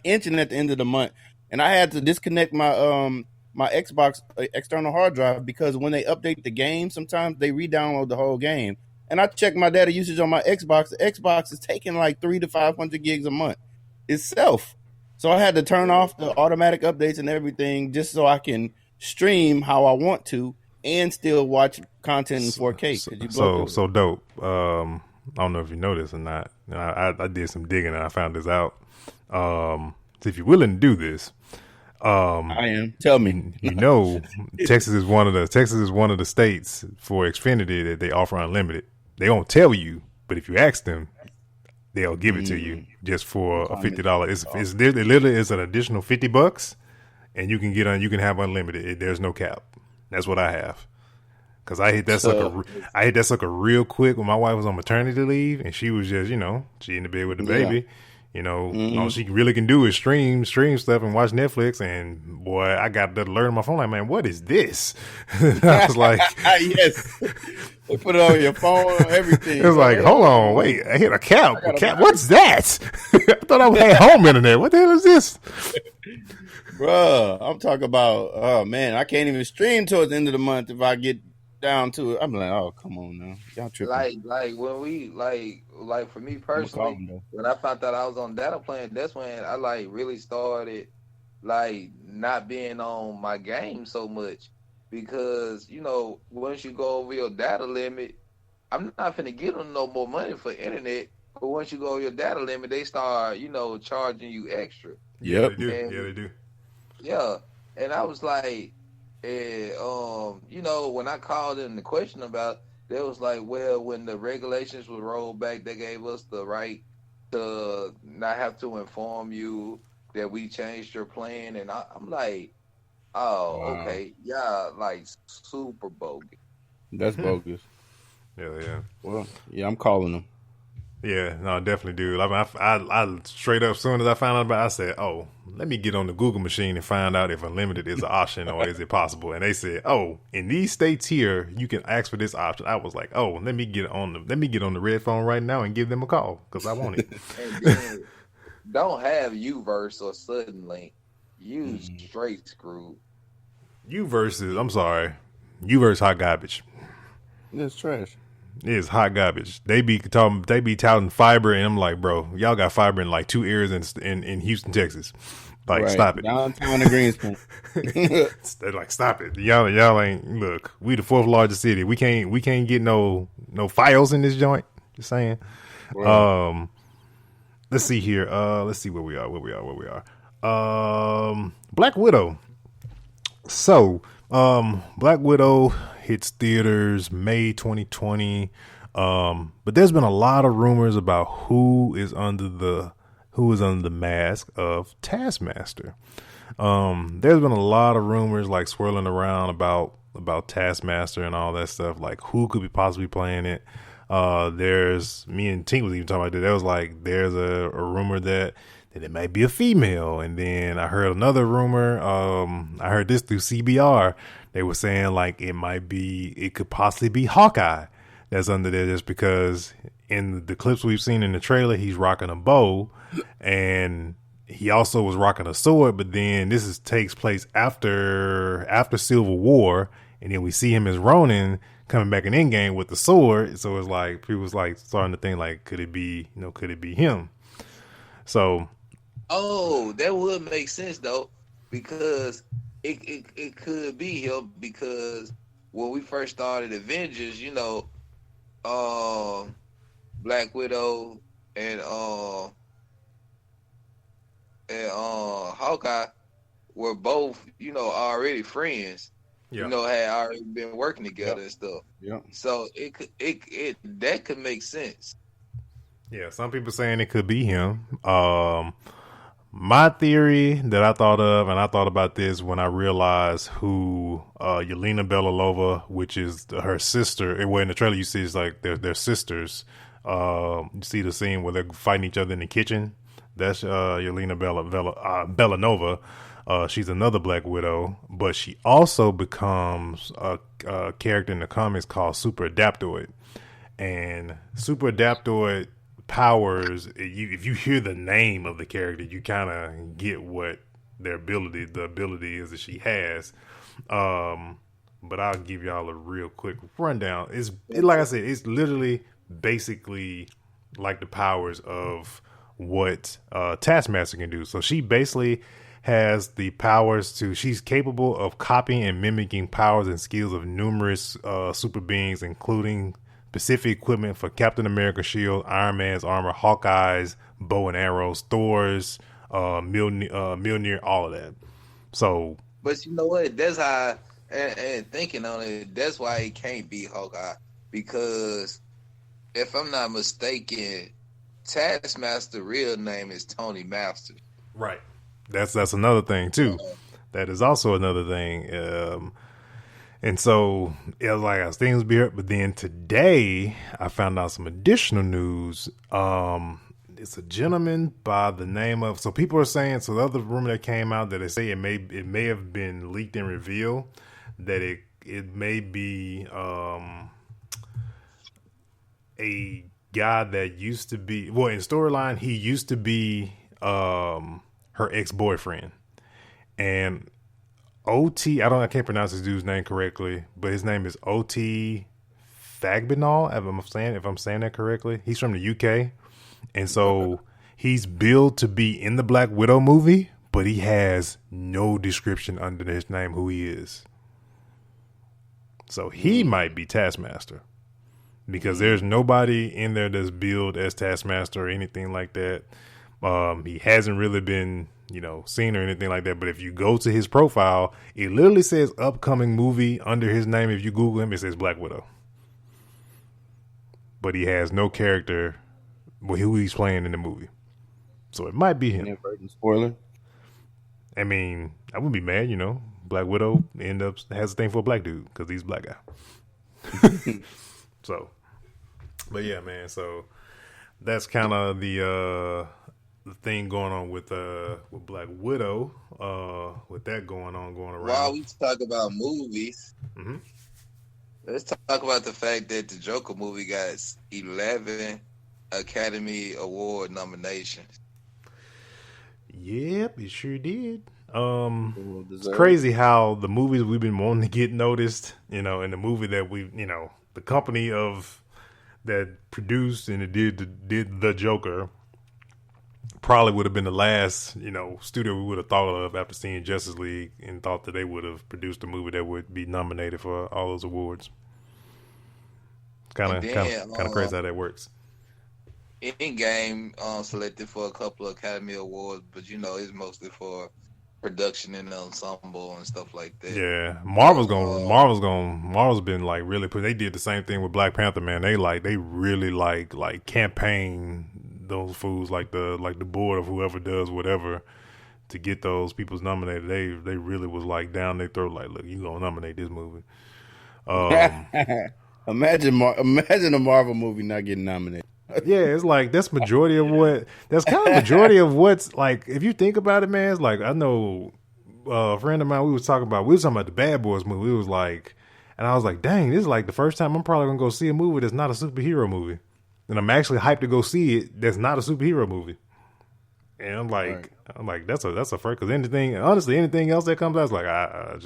inching at the end of the month, and I had to disconnect my Xbox external hard drive because when they update the game, sometimes they re-download the whole game. And I checked my data usage on my Xbox. The Xbox is taking like 300 to 500 gigs a month itself. So I had to turn off the automatic updates and everything just so I can stream how I want to. and still watch content in 4K because you blow through it. So dope. I don't know if you know this or not. I did some digging and I found this out. So if you're willing to do this, I am. Tell me. You know, Texas is one of the states for Xfinity that they offer unlimited. They won't tell you, but if you ask them, they'll give it to you just for a $50. It literally is an additional $50, and you can have unlimited. There's no cap. That's what I have. Cause I hit that sucker real quick when my wife was on maternity leave, and she was just, she in the bed with the baby. All she really can do is stream stuff and watch Netflix. And boy, I got that alert on my phone. Like, man, what is this? I was like, yes, they put it on your phone, everything. It was like, hold on, wait, I hit a cap. What's that? I thought I had home internet. What the hell is this? Bruh, I'm talking about, oh man, I can't even stream towards the end of the month if I get down to it. I'm like, oh, come on now, y'all tripping. Like when we like for me personally, when I found out I was on data plan, that's when I really started not being on my game so much, because once you go over your data limit, I'm not finna get them no more money for internet. But once you go over your data limit, they start charging you extra. Yeah, they do. They do. Yeah, and I was like, when I called in the question about, they was like, well, when the regulations were rolled back, they gave us the right to not have to inform you that we changed your plan, and I'm like, oh, wow. Okay, yeah, super bogus. That's bogus. Yeah. Well, yeah, I'm calling them. Yeah, no, definitely, dude. I straight up, as soon as I found out about it, I said, oh, let me get on the Google machine and find out if unlimited is an option or is it possible. And they said, oh, in these states here, you can ask for this option. I was like, oh, let me get on the red phone right now and give them a call because I want it. And then, don't have Uverse or Sudden Link. Use straight screwed. Uverse hot garbage. It's trash. It's hot garbage. They be touting fiber, and I'm like, bro, y'all got fiber in 2 areas in Houston, Texas. Right. Stop it. Downtown and Greenspoint. They're like, stop it. Y'all ain't, look, we the 4th largest city. We can't get no files in this joint. Just saying. Right. Let's see here. Let's see where we are. Black Widow. So, Black Widow hits theaters May 2020. But there's been a lot of rumors about who is under the mask of Taskmaster. There's been a lot of rumors swirling around about Taskmaster and all that stuff, who could be possibly playing it. There's, me and Tink was even talking about that. There was there's a rumor that it might be a female. And then I heard another rumor. I heard this through CBR. They were saying it could possibly be Hawkeye that's under there, just because in the clips we've seen in the trailer, he's rocking a bow and he also was rocking a sword. But then this takes place after Civil War. And then we see him as Ronin coming back in Endgame with the sword. So it's people was starting to think could it be him? So. Oh, that would make sense though, because it could be him, because when we first started Avengers, Black Widow and Hawkeye were both, already friends. Yeah. Had already been working together and stuff. Yeah. So that could make sense. Yeah, some people saying it could be him. My theory that I thought of, and I thought about this when I realized who Yelena Belalova, which is her sister. And in the trailer you see it's they're sisters. You see the scene where they're fighting each other in the kitchen. That's Yelena Belanova. She's another Black Widow, but she also becomes a character in the comics called Super Adaptoid. And Super Adaptoid powers, if you hear the name of the character, you kind of get what the ability is that she has. But I'll give y'all a real quick rundown. Like I said, it's literally basically like the powers of what Taskmaster can do. So she basically has the powers to. She's capable of copying and mimicking powers and skills of numerous super beings, including specific equipment for Captain America's shield, Iron Man's armor, Hawkeye's bow and arrows, Thor's Mjolnir, all of that. So, but you know what? That's how. And thinking on it, that's why he can't be Hawkeye, because if I'm not mistaken, Taskmaster real name is Tony Master. Right. That's another thing too. That is also another thing. And so it was like as things be, but then today I found out some additional news. It's a gentleman by the name of. So people are saying. So the other rumor that came out that they say it may have been leaked and revealed that it may be a guy that used to be in storyline. He used to be her ex-boyfriend, and OT. I can't pronounce this dude's name correctly, but his name is OT Fagbinal. If I'm saying that correctly, he's from the UK, and so he's billed to be in the Black Widow movie, but he has no description under his name who he is. So he might be Taskmaster, because there's nobody in there that's billed as Taskmaster or anything like that. He hasn't really been, seen or anything like that. But if you go to his profile, it literally says upcoming movie under his name. If you Google him, it says Black Widow. But he has no character who he's playing in the movie. So it might be him. Inadvertent spoiler. I mean, I wouldn't be mad, Black Widow has a thing for a black dude because he's a black guy. So, but yeah, man. So that's kind of the thing going on with Black Widow. With that going around. While we talk about movies, let's talk about the fact that the Joker movie got 11 Academy Award nominations. Yep, it sure did. It's crazy how the movies we've been wanting to get noticed, and the movie that the company that produced and it did the Joker probably would have been the last, studio we would have thought of after seeing Justice League and thought that they would have produced a movie that would be nominated for all those awards. Kind of crazy how that works. Endgame selected for a couple of Academy Awards, but it's mostly for production and ensemble and stuff like that. Yeah, Marvel's been like really they did the same thing with Black Panther, man. They really like campaign those fools like the board of whoever does whatever to get those people's nominated. They really was like down their throat like, look, you gonna nominate this movie. Imagine a Marvel movie not getting nominated. Yeah, it's like that's kind of majority of what's like, if you think about it, man. It's like, I know a friend of mine, we were talking about the Bad Boys movie. It was like, and I was like, dang, this is like the first time I'm probably gonna go see a movie that's not a superhero movie, and I'm actually hyped to go see it. That's not a superhero movie, and I'm like, that's a first, because anything else that comes out, it's like I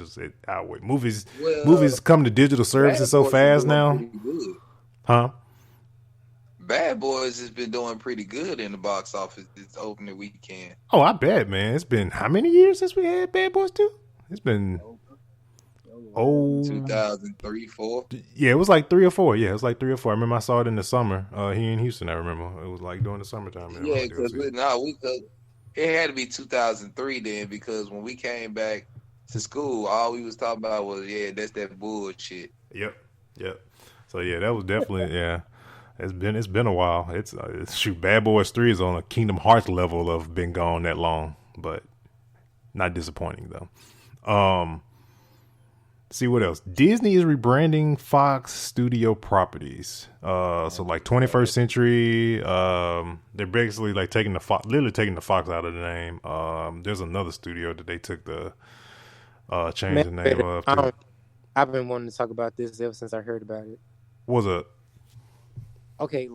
wait. Movies come to digital services so fast now, huh? Bad Boys has been doing pretty good in the box office this opening weekend. Oh, I bet, man. It's been how many years since we had Bad Boys 2? It's been 2003, 4. Yeah, it was like 3 or 4. Yeah, it was like 3 or 4. I remember I saw it in the summer here in Houston. I remember it was like during the summertime. Man. Yeah, because it had to be 2003 then, because when we came back to school, all we was talking about was that's that bullshit. Yep. So yeah, that was definitely It's been a while. It's Bad Boys 3 is on a Kingdom Hearts level of been gone that long, but not disappointing though. See what else? Disney is rebranding Fox Studio properties. So like 21st Century. They're basically like taking the Fox out of the name. There's another studio that they took the change the name of. Too. I've been wanting to talk about this ever since I heard about it. What's up? Okay,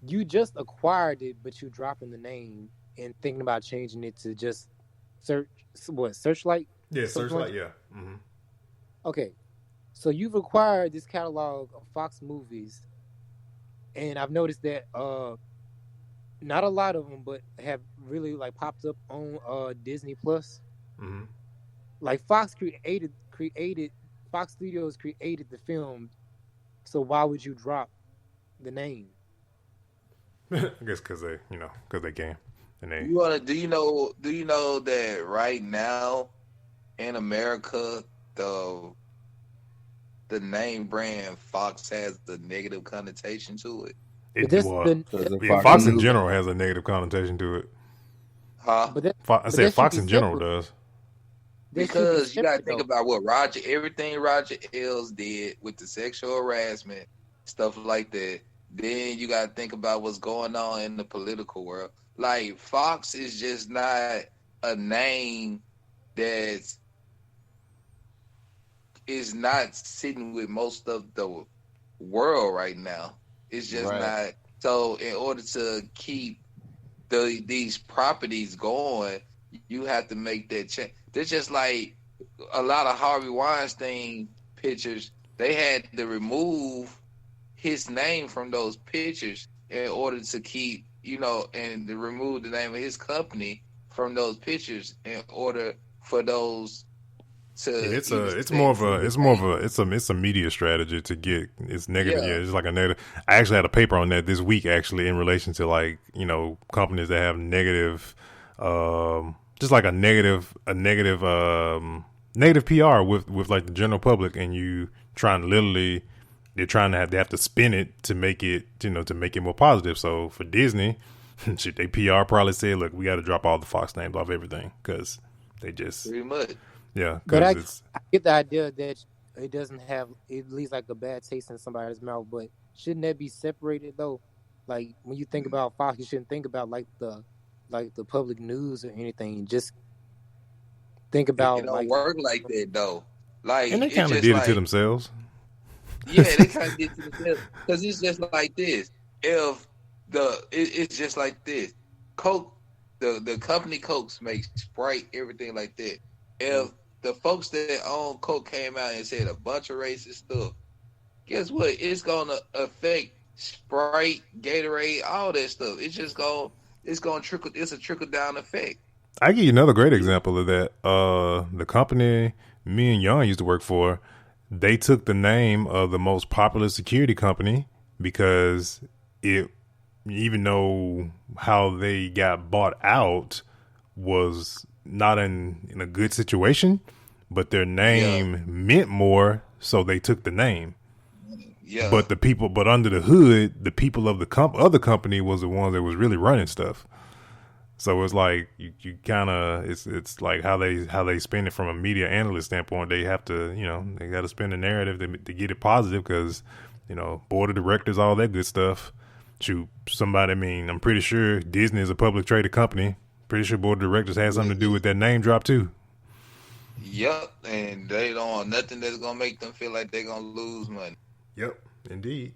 you just acquired it, but you dropping the name and thinking about changing it to just Searchlight? Yeah, Searchlight, yeah. Mm-hmm. Okay, so you've acquired this catalog of Fox movies, and I've noticed that not a lot of them, but have really like popped up on Disney Plus. Mm-hmm. Like Fox Studios created the film, so why would you drop the name? I guess because they can, and they. Do you know that right now in America the name brand Fox has the negative connotation to it? Fox in general has a negative connotation to it. Huh? I said Fox in general does. Because you gotta think about what everything Roger Ailes did with the sexual harassment, stuff like that. Then you gotta think about what's going on in the political world. Like Fox is just not a name that is not sitting with most of the world right now. It's just not. So in order to keep these properties going, you have to make that change. It's just like a lot of Harvey Weinstein pictures. They had to remove his name from those pictures in order to keep, and to remove the name of his company from those pictures in order for those to. It's a media strategy to get it's negative. Yeah, it's like a negative. I actually had a paper on that this week actually in relation to like companies that have negative. Just like a negative PR with like the general public, and you trying literally, they have to spin it to make it more positive. So for Disney, they PR probably said, look, we got to drop all the Fox names off everything because they just pretty much. Yeah, but I get the idea that it doesn't have, it leaves like a bad taste in somebody's mouth. But shouldn't that be separated though? Like when you think about Fox, you shouldn't think about like the public news or anything. Just think about it don't work like that though. Like, and they kind of did it to themselves. Yeah, they kind of did it to themselves because it's just like this. It's just like this. Coke, the company Coke makes Sprite, everything like that. If the folks that own Coke came out and said a bunch of racist stuff, guess what? It's gonna affect Sprite, Gatorade, all that stuff. It's gonna trickle. It's a trickle down effect. I give you another great example of that. The company me and Young used to work for, they took the name of the most popular security company because even though how they got bought out was not in a good situation, but their name meant more, so they took the name. Yeah. But under the hood, the people of the other company was the ones that was really running stuff. So it's like you kind of it's like how they spin it from a media analyst standpoint. They have to they got to spin the narrative to get it positive because board of directors, all that good stuff. Shoot, I'm pretty sure Disney is a public traded company. Pretty sure board of directors had something to do with that name drop too. Yep, and they don't want nothing that's gonna make them feel like they're gonna lose money. Yep, indeed.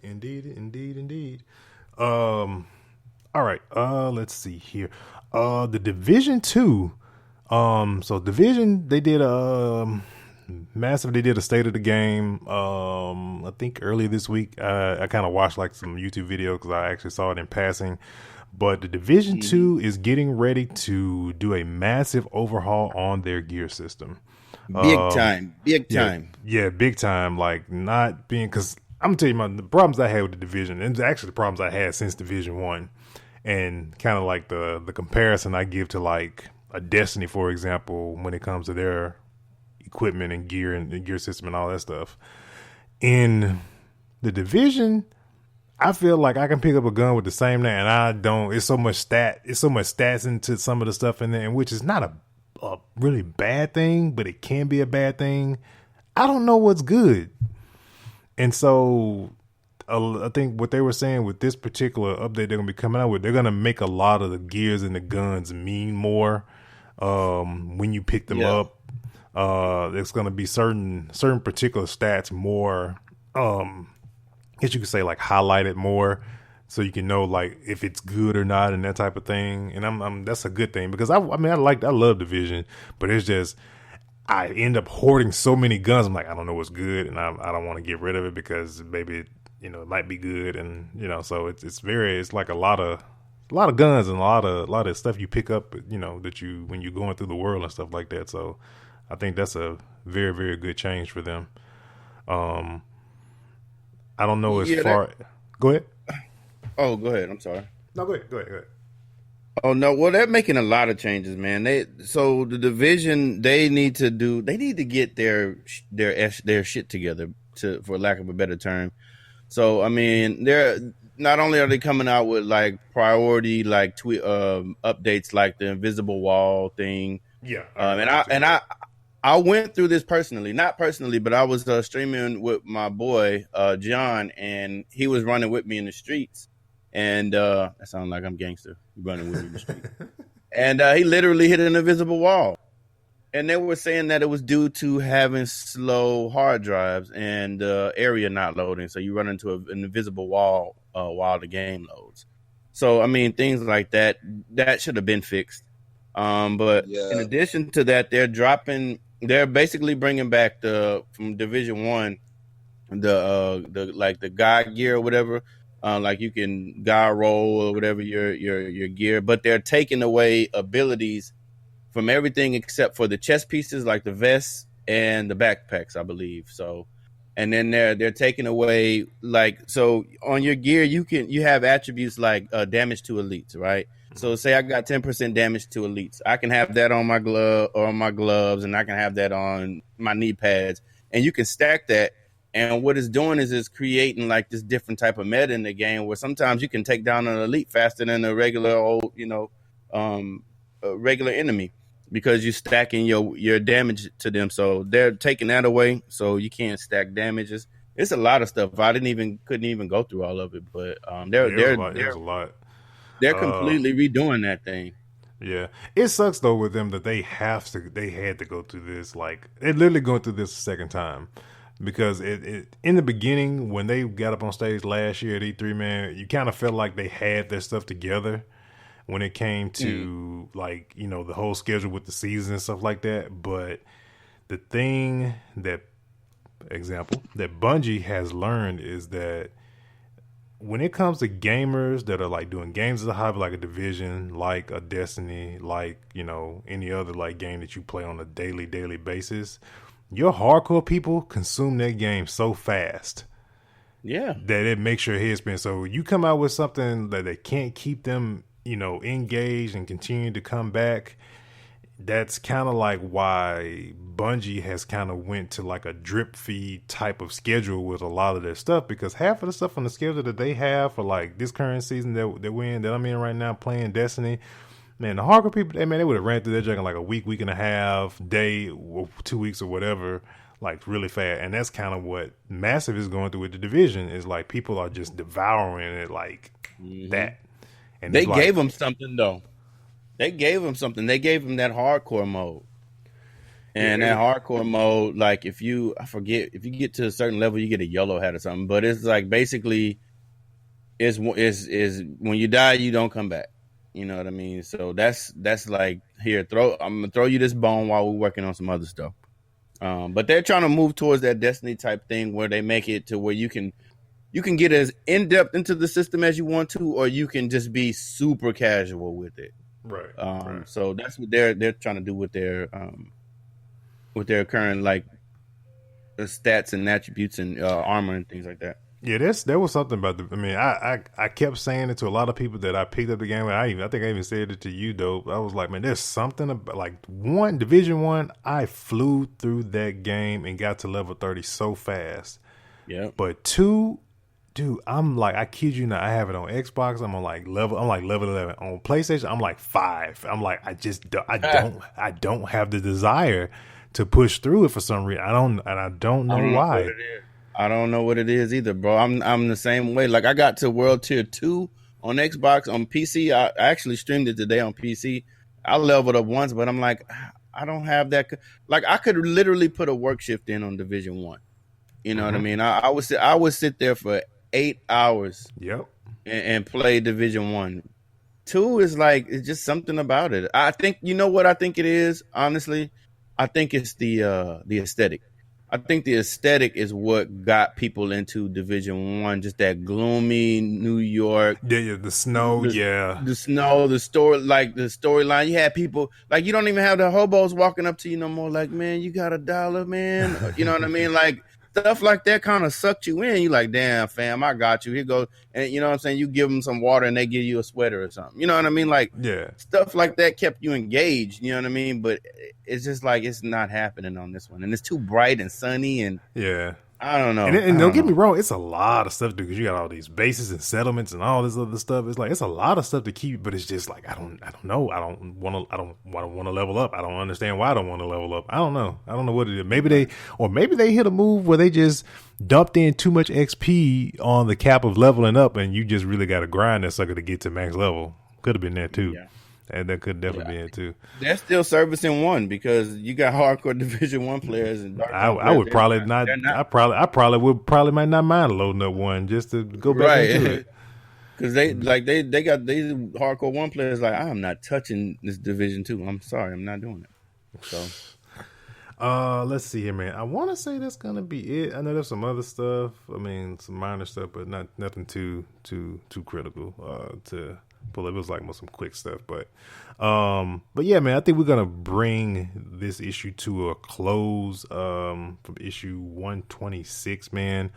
All right. Let's see here. The Division 2. So Division, they did They did a state of the game. I think earlier this week. I kind of watched like some YouTube videos because I actually saw it in passing. But the Division 2 is getting ready to do a massive overhaul on their gear system. Big time. Yeah, big time. Like not being, because I'm gonna tell you the problems I had with the Division, and actually the problems I had since Division 1, and kind of like the comparison I give to like a Destiny, for example, when it comes to their equipment and gear and the gear system and all that stuff. In the Division, I feel like I can pick up a gun with the same name, and I don't. It's so much stats into some of the stuff in there, and which is not a really bad thing, but it can be a bad thing. I don't know what's good, and so I think what they were saying with this particular update they're gonna be coming out with, they're gonna make a lot of the gears and the guns mean more when you pick them up. There's gonna be certain particular stats more. I guess you could say like highlighted more, so you can know like if it's good or not and that type of thing. And that's a good thing because I love Division, but it's just I end up hoarding so many guns. I'm like, I don't know what's good, and I don't want to get rid of it because maybe it might be good, and so it's like a lot of a lot of guns and a lot of stuff you pick up, you know, that you when you're going through the world and stuff like that. So I think that's a very, very good change for them. I don't know as far. Go ahead. Oh, go ahead. I'm sorry. No, go ahead. Go ahead. Oh no, well they're making a lot of changes, man. So the division they need to get their shit together, for lack of a better term. So I mean, they're not only are they coming out with like priority like tweet updates like the invisible wall thing. Yeah. I went through this personally, not personally, but I was streaming with my boy John, and he was running with me in the streets. And that sounds like I'm gangster running with me in the street. And he literally hit an invisible wall. And they were saying that it was due to having slow hard drives and area not loading. So you run into an invisible wall while the game loads. So, I mean, things like that should have been fixed. But in addition to that, they're basically bringing back from Division 1, the guy gear or whatever. Like you can guy roll or whatever your gear, but they're taking away abilities from everything except for the chest pieces, like the vests and the backpacks, I believe. So, and then they're taking away so on your gear you have attributes like damage to elites, right? So say I got 10% damage to elites, I can have that on my glove or on my gloves, and I can have that on my knee pads, and you can stack that. And what it's doing is it's creating like this different type of meta in the game where sometimes you can take down an elite faster than a regular old, a regular enemy, because you're stacking your damage to them. So they're taking that away, so you can't stack damages. It's a lot of stuff. I couldn't even go through all of it, but there's a lot. They're completely redoing that thing. Yeah, it sucks though with them that they had to go through this. Like they're literally going through this a second time. Because it in the beginning, when they got up on stage last year at E3, man, you kind of felt like they had their stuff together when it came to like, you know, the whole schedule with the season and stuff like that. But the thing that Bungie has learned is that when it comes to gamers that are like doing games as a hobby, like a Division, like a Destiny, like, you know, any other like game that you play on a daily basis, your hardcore people consume that game so fast, that it makes your head spin. So you come out with something that they can't keep them, you know, engaged and continue to come back. That's kind of like why Bungie has kind of went to like a drip feed type of schedule with a lot of their stuff, because half of the stuff on the schedule that they have for like this current season that I'm in right now playing Destiny. Man, the hardcore people, they would have ran through that junk in like a week and a half, day, 2 weeks or whatever, like really fast. And that's kind of what Massive is going through with the Division, is like people are just devouring it like that. And they gave them something though. They gave them something. They gave them that hardcore mode. And that hardcore mode, like if you get to a certain level, you get a yellow hat or something. But it's like basically, is when you die, you don't come back. You know what I mean? So that's like, here, I'm gonna throw you this bone while we're working on some other stuff. But they're trying to move towards that Destiny type thing where they make it to where you can get as in depth into the system as you want to, or you can just be super casual with it. Right. So that's what they're trying to do with their current like stats and attributes and armor and things like that. Yeah, there was something about I kept saying it to a lot of people that I picked up the game with. I think I even said it to you, though. I was like, man, there's something about like Division 1. I flew through that game and got to level 30 so fast. Yeah. But 2, dude, I'm like, I kid you not, I have it on Xbox. I'm like level 11 on PlayStation. I'm like 5. I'm like, I don't have the desire to push through it for some reason. I don't know why. I don't know what it is either, bro. I'm the same way. Like I got to World Tier 2 on Xbox. On PC, I actually streamed it today on PC. I leveled up once, but I'm like, I don't have that. Like I could literally put a work shift in on Division 1. You know what I mean? I would sit there for 8 hours. Yep. And play Division 1. 2 is like, it's just something about it. I think, you know what I think it is, honestly? I think it's the aesthetic. I think the aesthetic is what got people into Division 1. Just that gloomy New York. Yeah, the snow. The snow, the storyline. You had people like you don't even have the hobos walking up to you no more. Like, man, you got $1, man. You know what I mean? Like stuff like that kind of sucked you in. You like, damn, fam, I got you. Here goes, and you know what I'm saying. You give them some water and they give you a sweater or something. You know what I mean? Like, stuff like that kept you engaged. You know what I mean? But it's just like it's not happening on this one, and it's too bright and sunny and I don't know. And don't get me wrong, it's a lot of stuff because you got all these bases and settlements and all this other stuff. It's like it's a lot of stuff to keep, but it's just like I don't know. I don't want to level up. I don't understand why I don't want to level up. I don't know what it is. Maybe they hit a move where they just dumped in too much XP on the cap of leveling up, and you just really got to grind that sucker to get to max level. Could have been that too. Yeah. And that could definitely be it too. They're still servicing 1 because you got hardcore Division 1 players and I would probably not. I probably might not mind loading up 1 just to go back into it. Because they got these hardcore 1 players like I'm not touching this Division 2. I'm sorry, I'm not doing it. So let's see here, man. I want to say that's gonna be it. I know there's some other stuff. I mean, some minor stuff, but nothing too critical to pull up. It was like some quick stuff, but yeah, man, I think we're gonna bring this issue to a close from issue 126, man.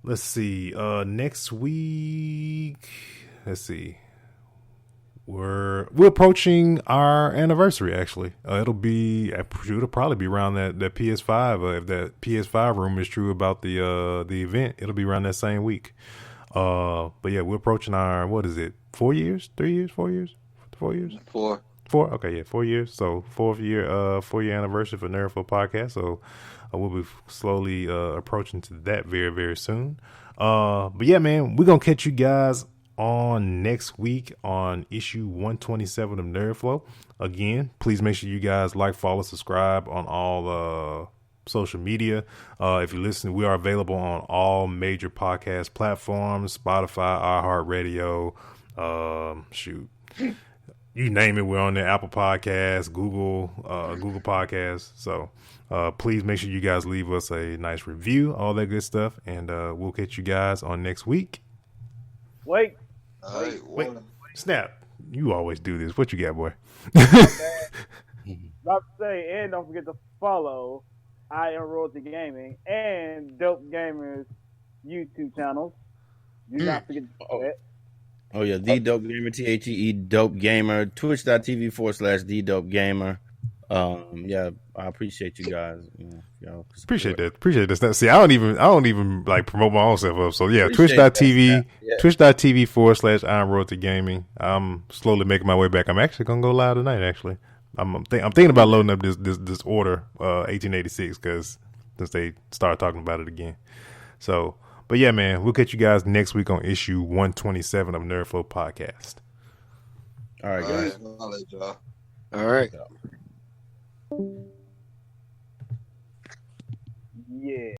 Let's see. Next week, let's see. We're approaching our anniversary. Actually, it'll probably be around that PS5. If that PS5 rumor is true about the event, it'll be around that same week. But yeah, we're approaching our 4 years, 3 years, 4 years, 4 years, 4. Okay, yeah, 4 years. So 4-year anniversary for NerdFlow Podcast. So we'll be slowly approaching to that very, very soon. But yeah, man, we're gonna catch you guys on next week on issue 127 of NerdFlow. Again, please make sure you guys like, follow, subscribe on all social media. If you listen, we are available on all major podcast platforms: Spotify, iHeartRadio, you name it, we're on there. Apple Podcasts, Google Podcasts. So please make sure you guys leave us a nice review, all that good stuff, and we'll catch you guys on next week. Wait. Snap. You always do this. What you got, boy? About to say, and don't forget to follow I Am Royalty Gaming and Dope Gamers YouTube channels. Do not forget to do that. Oh yeah, The Dope Gamer, THEE Dope Gamer, Twitch.tv/The Dope Gamer. Yeah, I appreciate you guys. Appreciate that. See, I don't even like promote my own stuff up. So yeah, Twitch.tv, Twitch.tv/I'm Royalty Gaming. I'm slowly making my way back. I'm actually gonna go live tonight. Actually, I'm thinking about loading up this order 1886 because since they started talking about it again. So, but yeah, man, we'll catch you guys next week on issue 127 of NerdFlow Podcast. All right, guys. All right. Yeah.